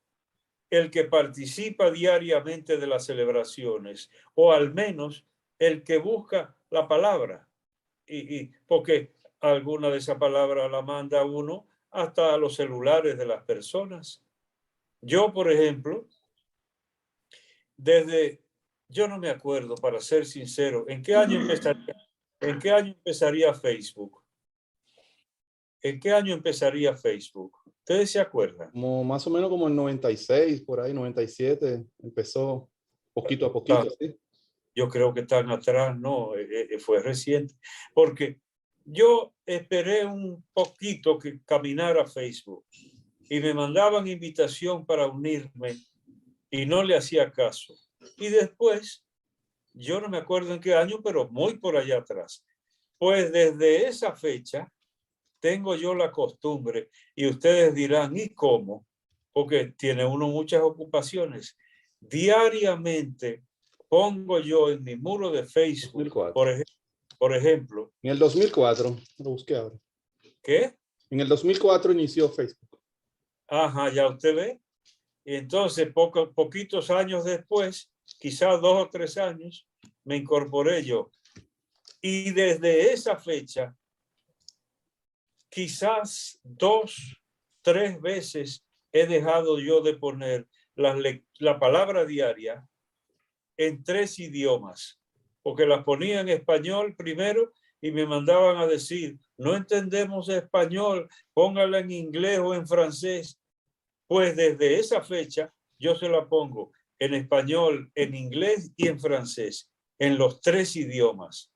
el que participa diariamente de las celebraciones, o al menos el que busca la palabra. Y porque alguna de esa palabra la manda uno hasta a los celulares de las personas. Yo, por ejemplo, yo no me acuerdo, para ser sincero, ¿en qué año empezaría Facebook? ¿En qué año empezaría Facebook? ¿Ustedes se acuerdan? Como más o menos como en 96, por ahí, 97, empezó poquito a poquito. ¿Sí? Yo creo que tan atrás, no, fue reciente, porque yo esperé un poquito que caminara Facebook y me mandaban invitación para unirme y no le hacía caso. Y después, yo no me acuerdo en qué año, pero muy por allá atrás. Pues desde esa fecha tengo yo la costumbre, y ustedes dirán, ¿y cómo? Porque tiene uno muchas ocupaciones. Diariamente pongo yo en mi muro de Facebook, 2004. por ejemplo. En el 2004, lo busqué ahora. ¿Qué? En el 2004 inició Facebook. Ajá, ya usted ve. Y entonces, poquitos años después, quizás 2 o 3 años, me incorporé yo. Y desde esa fecha, quizás 2, 3 veces he dejado yo de poner la palabra diaria en 3 idiomas, porque las ponía en español primero y me mandaban a decir, no entendemos español, póngala en inglés o en francés. Pues desde esa fecha yo se la pongo en español, en inglés y en francés, en los 3 idiomas.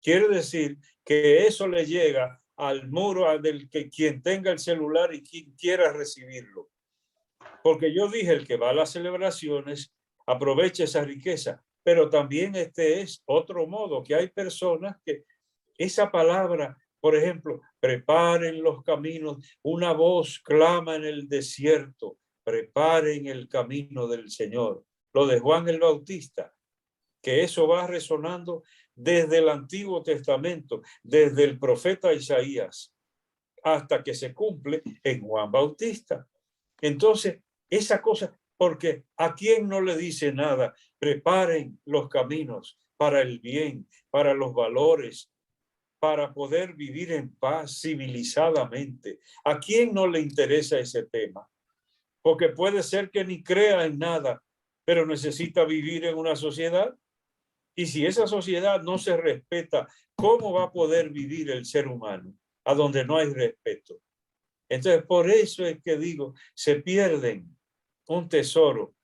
Quiere decir que eso le llega al muro del que quien tenga el celular y quien quiera recibirlo. Porque yo dije, el que va a las celebraciones aprovecha esa riqueza, pero también este es otro modo, que hay personas que esa palabra, por ejemplo, preparen los caminos, una voz clama en el desierto, preparen el camino del Señor. Lo de Juan el Bautista, que eso va resonando desde el Antiguo Testamento, desde el profeta Isaías, hasta que se cumple en Juan Bautista. Entonces, esa cosa, porque ¿a quién no le dice nada? Preparen los caminos para el bien, para los valores, para poder vivir en paz civilizadamente. ¿A quién no le interesa ese tema? Porque puede ser que ni crea en nada, pero necesita vivir en una sociedad. Y si esa sociedad no se respeta, ¿cómo va a poder vivir el ser humano a donde no hay respeto? Entonces, por eso es que digo, se pierden un tesoro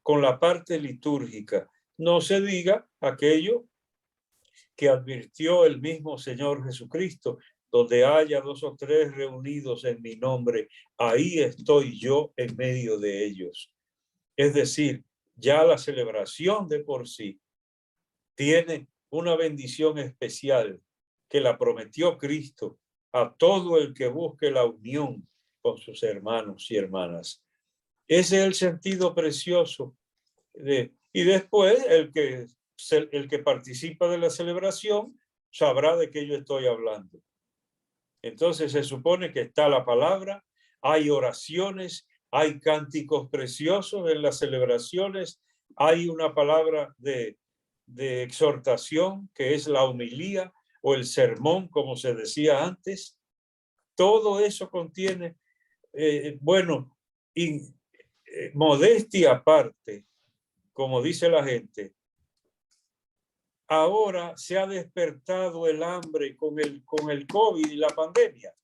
con la parte litúrgica. No se diga aquello que advirtió el mismo Señor Jesucristo, donde haya 2 o 3 reunidos en mi nombre, ahí estoy yo en medio de ellos. Es decir, ya la celebración de por sí tiene una bendición especial que la prometió Cristo a todo el que busque la unión con sus hermanos y hermanas. Ese es el sentido precioso de Y después el que participa de la celebración sabrá de qué yo estoy hablando. Entonces se supone que está la palabra, hay oraciones, hay cánticos preciosos en las celebraciones, hay una palabra de exhortación que es la homilía o el sermón, como se decía antes. Todo eso contiene, modestia aparte, como dice la gente. Ahora se ha despertado el hambre con el COVID y la pandemia.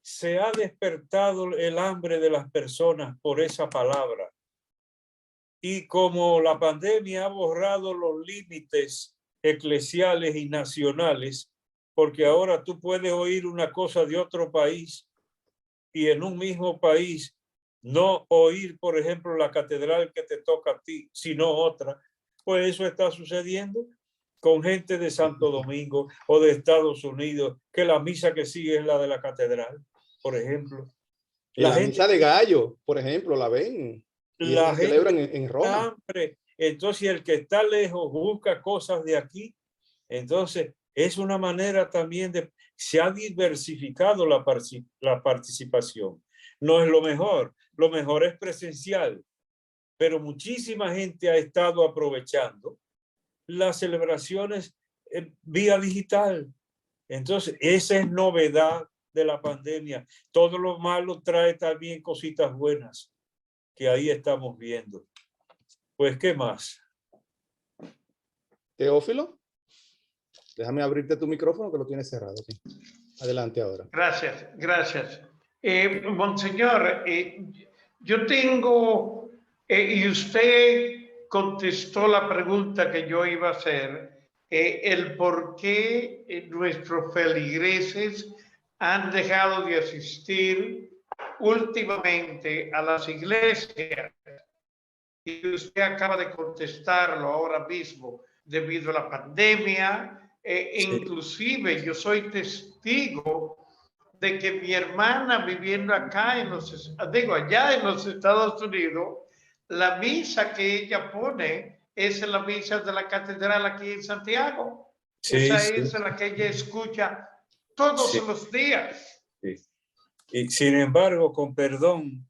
Se ha despertado el hambre de las personas por esa palabra. Y como la pandemia ha borrado los límites eclesiales y nacionales, porque ahora tú puedes oír una cosa de otro país y en un mismo país no oír, por ejemplo, la catedral que te toca a ti, sino otra. Pues eso está sucediendo con gente de Santo Domingo o de Estados Unidos, que la misa que sigue es la de la catedral, por ejemplo. La misa de gallo, por ejemplo, la ven. Y la se celebran en Roma. Hambre. Entonces el que está lejos busca cosas de aquí. Entonces es una manera también se ha diversificado la participación. No es lo mejor es presencial, pero muchísima gente ha estado aprovechando las celebraciones vía digital. Entonces esa es novedad de la pandemia. Todo lo malo trae también cositas buenas que ahí estamos viendo. Pues, ¿qué más? Teófilo, déjame abrirte tu micrófono que lo tienes cerrado. ¿Sí? Adelante ahora. Gracias. Monseñor, yo tengo, y usted contestó la pregunta que yo iba a hacer, el por qué nuestros feligreses han dejado de asistir últimamente a las iglesias. Y usted acaba de contestarlo ahora mismo, debido a la pandemia. Inclusive yo soy testigo de que mi hermana viviendo acá allá en los Estados Unidos, la misa que ella pone es la misa de la catedral aquí en Santiago. Esa es la que ella escucha todos los días. Sí. Y sin embargo, con perdón,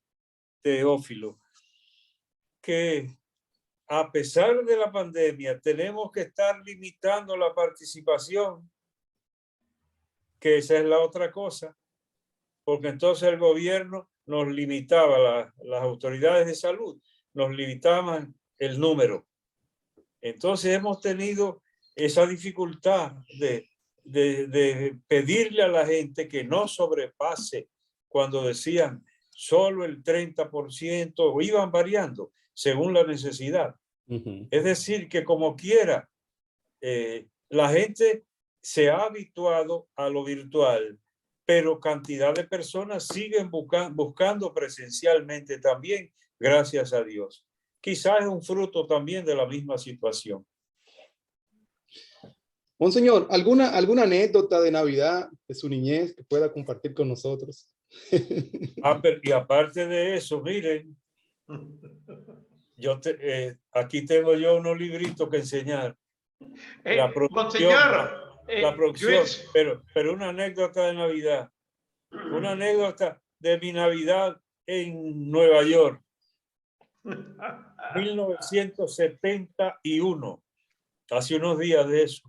Teófilo, que a pesar de la pandemia tenemos que estar limitando la participación, que esa es la otra cosa, porque entonces el gobierno nos limitaba, las autoridades de salud nos limitaban el número. Entonces hemos tenido esa dificultad de pedirle a la gente que no sobrepase, cuando decían solo el 30%, o iban variando según la necesidad. Es decir, que como quiera, la gente se ha habituado a lo virtual, pero cantidad de personas siguen buscando presencialmente también, gracias a Dios. Quizás es un fruto también de la misma situación. Monseñor, ¿alguna anécdota de Navidad de su niñez que pueda compartir con nosotros? Y aparte de eso, miren, aquí tengo yo unos libritos que enseñar. La producción, pero una anécdota de Navidad. Una anécdota de mi Navidad en Nueva York. 1971. Hace unos días de eso.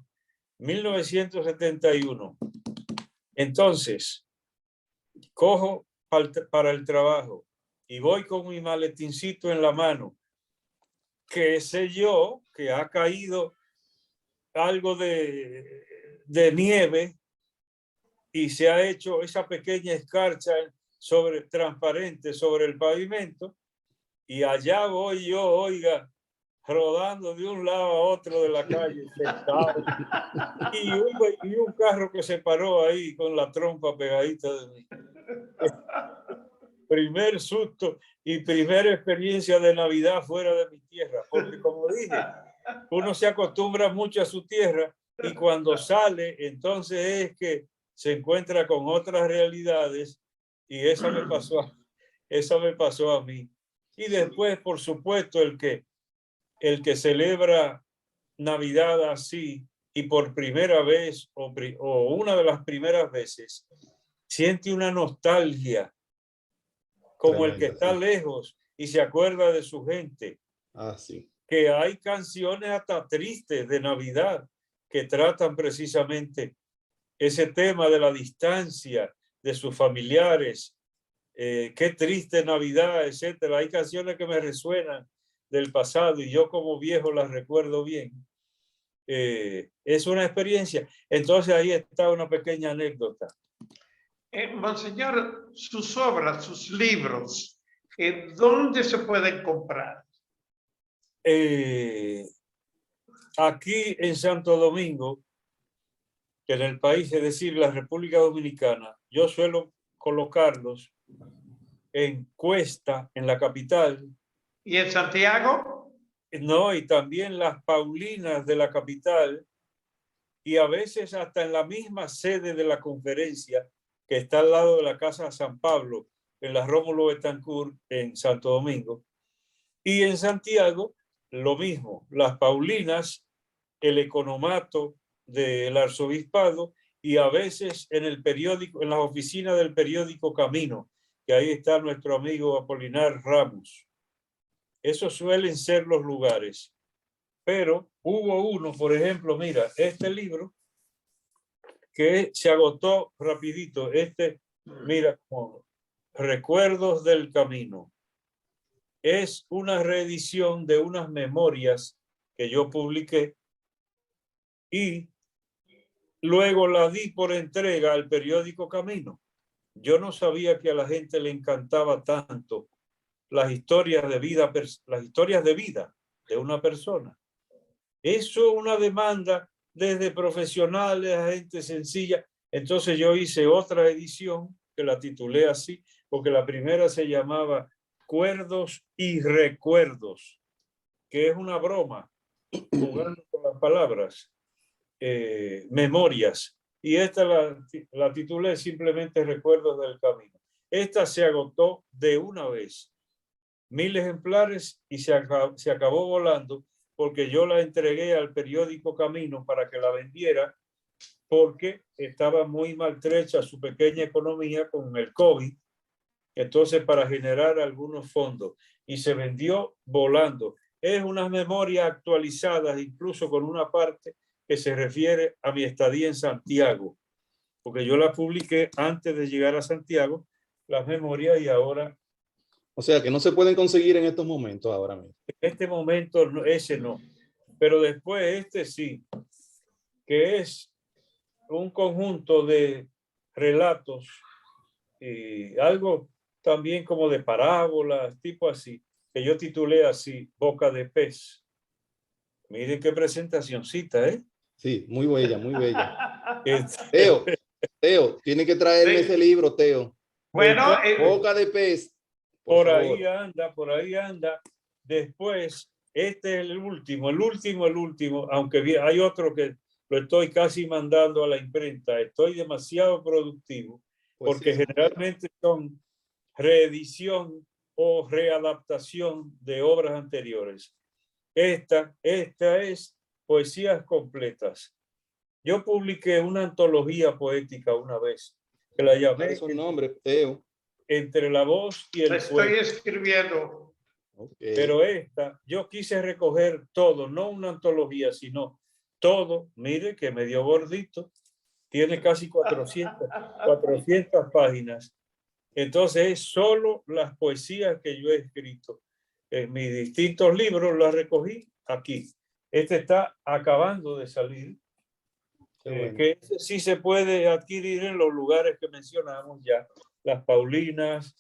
1971. Entonces, cojo para el trabajo y voy con mi maletincito en la mano. Qué sé yo, que ha caído algo de nieve y se ha hecho esa pequeña escarcha transparente sobre el pavimento, y allá voy yo, oiga, rodando de un lado a otro de la calle, sentado, y un carro que se paró ahí con la trompa pegadita de mí. Primer susto y primera experiencia de Navidad fuera de mi tierra, porque como dije, uno se acostumbra mucho a su tierra y cuando sale, entonces es que se encuentra con otras realidades, y esa me pasó a mí. Y después, por supuesto, el que el que celebra Navidad así y por primera vez o una de las primeras veces siente una nostalgia como el que Tremenda, está sí. lejos y se acuerda de su gente. Ah, sí. Que hay canciones hasta tristes de Navidad que tratan precisamente ese tema de la distancia de sus familiares. Qué triste Navidad, etcétera. Hay canciones que me resuenan del pasado y yo como viejo las recuerdo bien. Es una experiencia. Entonces ahí está una pequeña anécdota. Monseñor, sus obras, sus libros, ¿dónde se pueden comprar? Aquí en Santo Domingo, que en el país, es decir, la República Dominicana, yo suelo colocarlos en Cuesta, en la capital. ¿Y en Santiago? No, y también las Paulinas de la capital, y a veces hasta en la misma sede de la conferencia, que está al lado de la Casa San Pablo, en la Rómulo Betancourt, en Santo Domingo. Y en Santiago, lo mismo, las Paulinas, el economato del arzobispado, y a veces en el periódico, en las oficinas del periódico Camino, que ahí está nuestro amigo Apolinar Ramos. Esos suelen ser los lugares. Pero hubo uno, por ejemplo, mira, este libro que se agotó rapidito. Mira, como Recuerdos del Camino. Es una reedición de unas memorias que yo publiqué y luego la di por entrega al periódico Camino. Yo no sabía que a la gente le encantaba tanto las historias de vida de una persona. Eso es una demanda desde profesionales a gente sencilla. Entonces yo hice otra edición que la titulé así, porque la primera se llamaba Cuerdos y Recuerdos, que es una broma, jugando con las palabras, memorias. Y esta la titulé simplemente Recuerdos del Camino. Esta se agotó de una vez, 1000 ejemplares, y se acabó volando, porque yo la entregué al periódico Camino para que la vendiera, porque estaba muy maltrecha su pequeña economía con el COVID, entonces para generar algunos fondos, y se vendió volando. Es unas memorias actualizadas, incluso con una parte que se refiere a mi estadía en Santiago, porque yo la publiqué antes de llegar a Santiago, las memorias, y ahora... O sea, que no se pueden conseguir en estos momentos ahora mismo. En este momento ese no, pero después este sí, que es un conjunto de relatos y algo también como de parábolas, tipo así, que yo titulé así, Boca de Pez. Miren qué presentacioncita, ¿eh? Sí, muy bella, muy bella. Este, Teo, tiene que traerme Sí. ese libro, Teo. Bueno, Boca de Pez, por favor. ahí anda, por ahí anda. Después, este es el último, aunque hay otro que lo estoy casi mandando a la imprenta. Estoy demasiado productivo, Pues porque sí, generalmente son reedición o readaptación de obras anteriores. Esta es Poesías Completas. Yo publiqué una antología poética una vez, que la llamé esos nombres, Teo. Entre la voz y el estoy fuego. escribiendo. Okay. Pero yo quise recoger todo, no una antología, sino todo. Mire que medio gordito, tiene casi 400 páginas. Entonces es solo las poesías que yo he escrito. En mis distintos libros las recogí aquí. Este está acabando de salir, Bueno. que sí se puede adquirir en los lugares que mencionamos ya. Las Paulinas,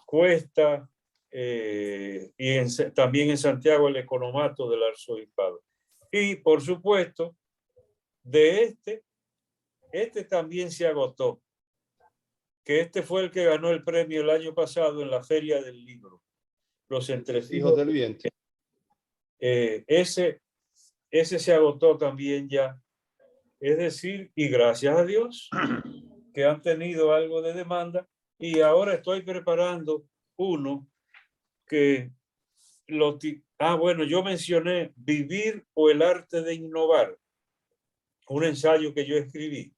Cuesta, y también en Santiago el economato del arzobispado. Y por supuesto, de este también se agotó, que este fue el que ganó el premio el año pasado en la Feria del Libro, Los Entresijos del Viento. Ese se agotó también ya. Es decir, y gracias a Dios que han tenido algo de demanda, y ahora estoy preparando uno que Bueno, yo mencioné Vivir o el arte de innovar, un ensayo que yo escribí.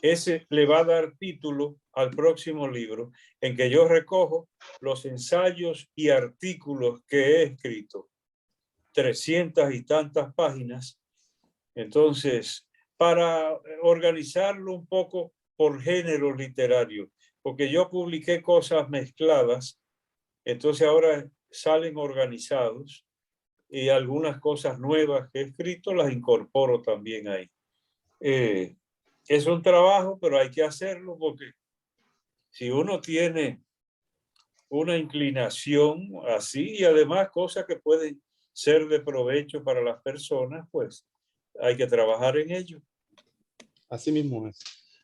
Ese le va a dar título al próximo libro, en que yo recojo los ensayos y artículos que he escrito, 300 y tantas páginas. Entonces, para organizarlo un poco por género literario, porque yo publiqué cosas mezcladas, entonces ahora salen organizados y algunas cosas nuevas que he escrito las incorporo también ahí. Es un trabajo, pero hay que hacerlo porque si uno tiene una inclinación así y además cosas que pueden ser de provecho para las personas, pues hay que trabajar en ello. Así mismo es.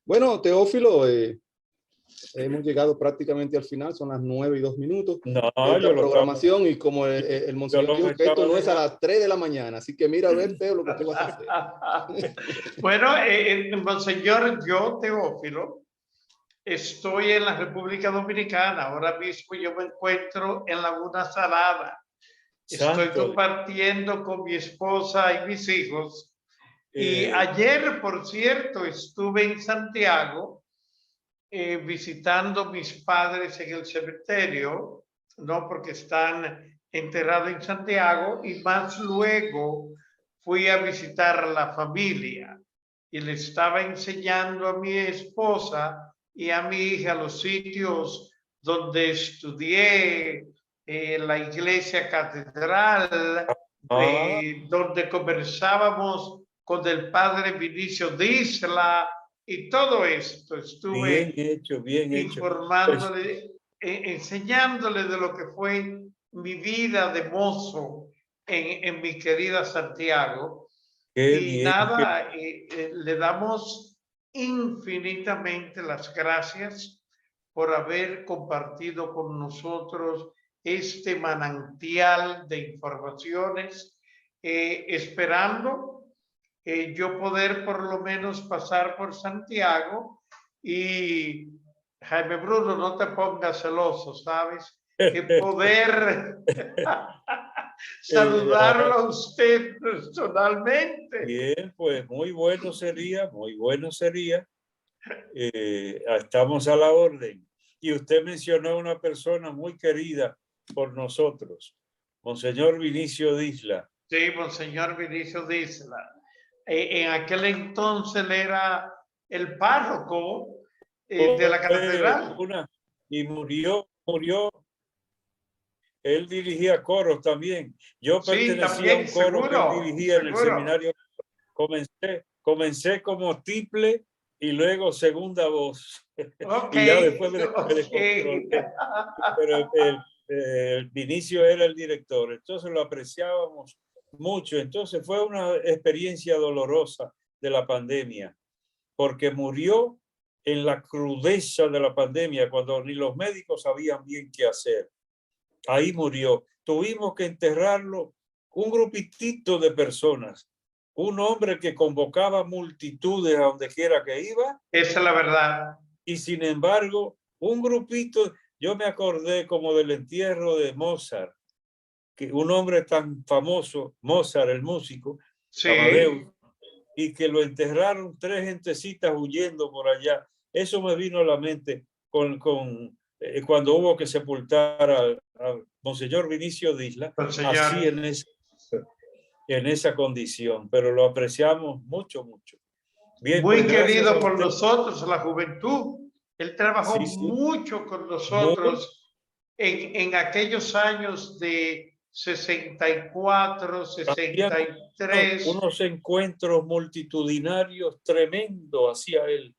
Bueno, Teófilo, hemos llegado prácticamente al final, son las 9:02 No, de esta yo lo programación y como el monseñor lo dijo que esto estaba no es a dejando. las 3 de la mañana, así que mira a ver, Teo, lo que tú vas a hacer. Bueno, monseñor, yo, Teófilo, estoy en la República Dominicana. Ahora mismo yo me encuentro en Laguna Salada. Estoy Santo, compartiendo con mi esposa y mis hijos. Y eh, ayer, por cierto, estuve en Santiago visitando mis padres en el cementerio, ¿no? Porque están enterrados en Santiago, y más luego fui a visitar a la familia y le estaba enseñando a mi esposa y a mi hija los sitios donde estudié, la iglesia catedral, ah, donde conversábamos con el padre Vinicio Disla y todo esto. bien Estuve hecho, bien hecho. Pues informándole, enseñándole de lo que fue mi vida de mozo en mi querida Santiago. qué Y bien, nada, le damos infinitamente las gracias por haber compartido con nosotros este manantial de informaciones, esperando yo poder por lo menos pasar por Santiago. Y Jaime Bruno, no te pongas celoso, ¿sabes? Que poder saludarlo a usted personalmente. bien, pues muy bueno sería, muy bueno sería. Estamos a la orden. Y usted mencionó a una persona muy querida por nosotros, Monseñor Vinicio Disla. Sí, monseñor Vinicio Disla. En aquel entonces él era el párroco de la catedral. Y murió. Él dirigía coros también. Yo Sí, pertenecía a también, un coro que él seguro, dirigía en el seguro. seminario. Comencé como tiple y luego segunda voz. Ok, Y ya después me ok. descontrolé. Pero el Vinicio era el director, entonces lo apreciábamos mucho. Entonces fue una experiencia dolorosa de la pandemia, porque murió en la crudeza de la pandemia, cuando ni los médicos sabían bien qué hacer. Ahí murió. Tuvimos que enterrarlo, un grupitito de personas, un hombre que convocaba multitudes a donde quiera que iba. Esa es la verdad. Y sin embargo, un grupito, yo me acordé como del entierro de Mozart, que un hombre tan famoso, Mozart, el músico, Amadeus, Sí, y que lo enterraron 3 gentecitas huyendo por allá. Eso me vino a la mente cuando hubo que sepultar a Monseñor Vinicio Disla, así monseñor. en esa condición, pero lo apreciamos mucho, mucho. Bien, pues Muy gracias a querido por usted. nosotros, la juventud. Él trabajó Sí, sí, mucho con muy nosotros en aquellos años de 64, había 63. unos encuentros multitudinarios tremendos hacia él.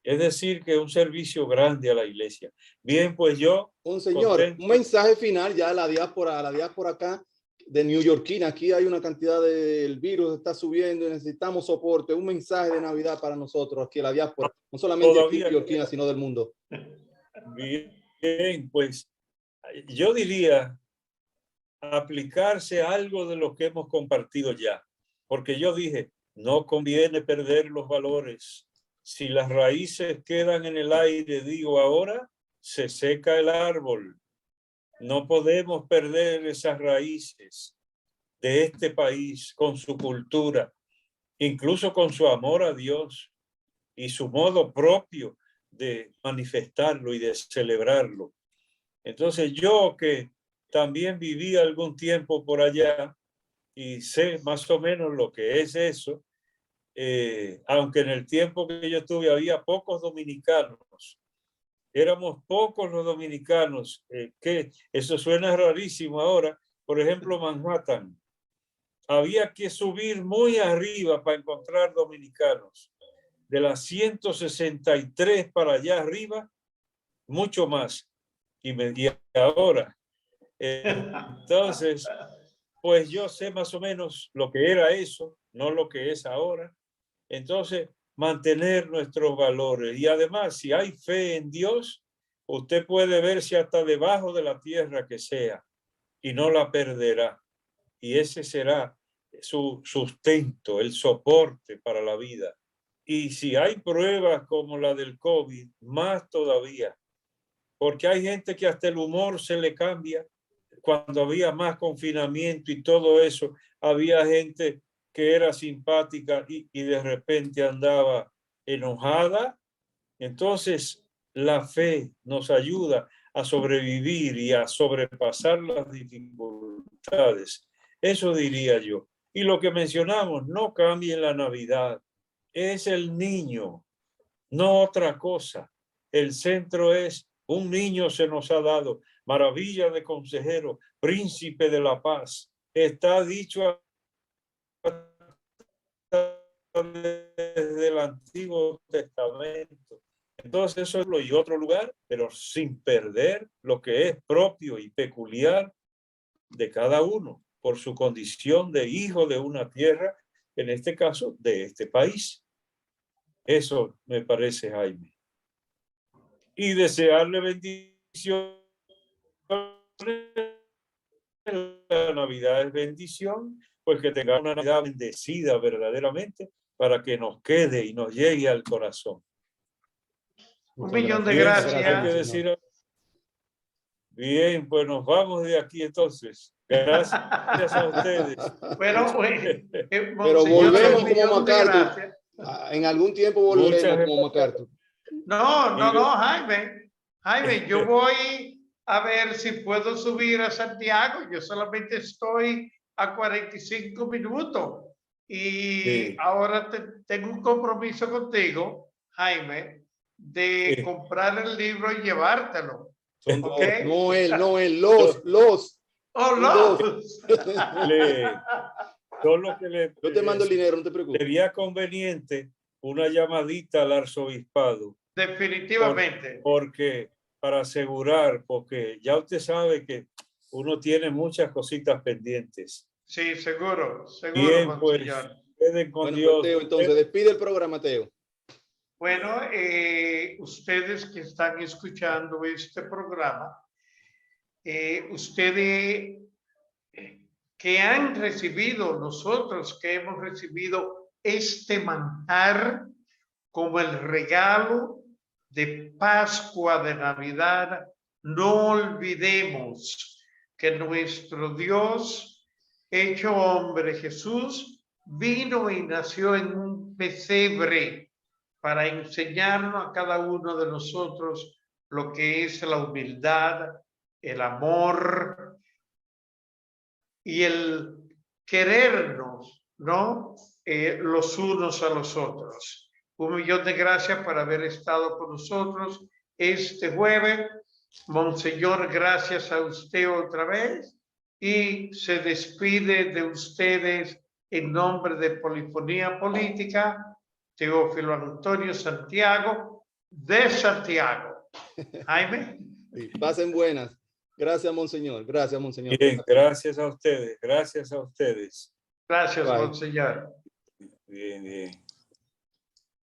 Es decir, que un servicio grande a la iglesia. Bien, pues yo Un señor, un contento. mensaje final ya a la diáspora acá de New Yorkina. Aquí hay una cantidad del virus, está subiendo y necesitamos soporte. Un mensaje de Navidad para nosotros aquí en la diáspora, no solamente aquí en Todavía New Yorkina, sino del mundo. bien, pues yo diría aplicarse algo de lo que hemos compartido ya, porque yo dije, no conviene perder los valores. Si las raíces quedan en el aire, digo ahora, se seca el árbol. No podemos perder esas raíces de este país con su cultura, incluso con su amor a Dios y su modo propio de manifestarlo y de celebrarlo. Entonces yo, que también viví algún tiempo por allá y sé más o menos lo que es eso, aunque en el tiempo que yo estuve había pocos dominicanos, éramos pocos los dominicanos, que eso suena rarísimo ahora. Por ejemplo, Manhattan, había que subir muy arriba para encontrar dominicanos. De las 163 para allá arriba, mucho más. Y ahora, entonces, pues yo sé más o menos lo que era eso, no lo que es ahora. Entonces, mantener nuestros valores. Y además, si hay fe en Dios, usted puede verse hasta debajo de la tierra que sea y no la perderá. Y ese será su sustento, el soporte para la vida. Y si hay pruebas como la del COVID, más todavía, porque hay gente que hasta el humor se le cambia. Cuando había más confinamiento y todo eso, había gente que era simpática y de repente andaba enojada. Entonces, la fe nos ayuda a sobrevivir y a sobrepasar las dificultades. Eso diría yo. Y lo que mencionamos, no cambie la Navidad. Es el niño, no otra cosa. El centro es un niño se nos ha dado, maravilla de consejero, príncipe de la paz. Está dicho desde el Antiguo Testamento. Entonces eso es lo y otro lugar, pero sin perder lo que es propio y peculiar de cada uno por su condición de hijo de una tierra, en este caso de este país. Eso me parece, Jaime. Y desearle bendición. La Navidad es bendición, pues que tenga una Navidad bendecida verdaderamente para que nos quede y nos llegue al corazón. Un millón de Bien, gracias. hay que decir, bien, pues nos vamos de aquí entonces. Gracias a ustedes. Pero, Pero Monseñor, volvemos un como millón de MacArthur. gracias. En algún tiempo volveremos Muchas como MacArthur. No, Jaime. Jaime, yo voy a ver si puedo subir a Santiago. Yo solamente estoy a 45 minutos. Y Sí. ahora tengo un compromiso contigo, Jaime, de Sí. comprar el libro y llevártelo. Son ¿Ok? no él, los. ¡Oh, los! Solo que le Yo te mando el dinero, no te preocupes. sería conveniente una llamadita al arzobispado. Definitivamente. Porque para asegurar, porque ya usted sabe que uno tiene muchas cositas pendientes. Sí, seguro, Bien, pues, Monseñor. queden con Bueno, Dios. pues, Teo, entonces despide el programa, Teo. Bueno, ustedes que están escuchando este programa, ustedes que han recibido, nosotros que hemos recibido este manjar como el regalo de Pascua, de Navidad, no olvidemos que nuestro Dios, hecho hombre Jesús, vino y nació en un pesebre para enseñarnos a cada uno de nosotros lo que es la humildad, el amor y el querernos, ¿no? Los unos a los otros. Un millón de gracias por haber estado con nosotros este jueves. Monseñor, gracias a usted otra vez y se despide de ustedes en nombre de Polifonía Política, Teófilo Antonio Santiago, de Santiago. Jaime. Sí, pasen buenas. Gracias, Monseñor. Gracias, Monseñor. Bien, gracias a ustedes. Gracias a ustedes. Gracias, Bye. Monseñor. Bien, bien.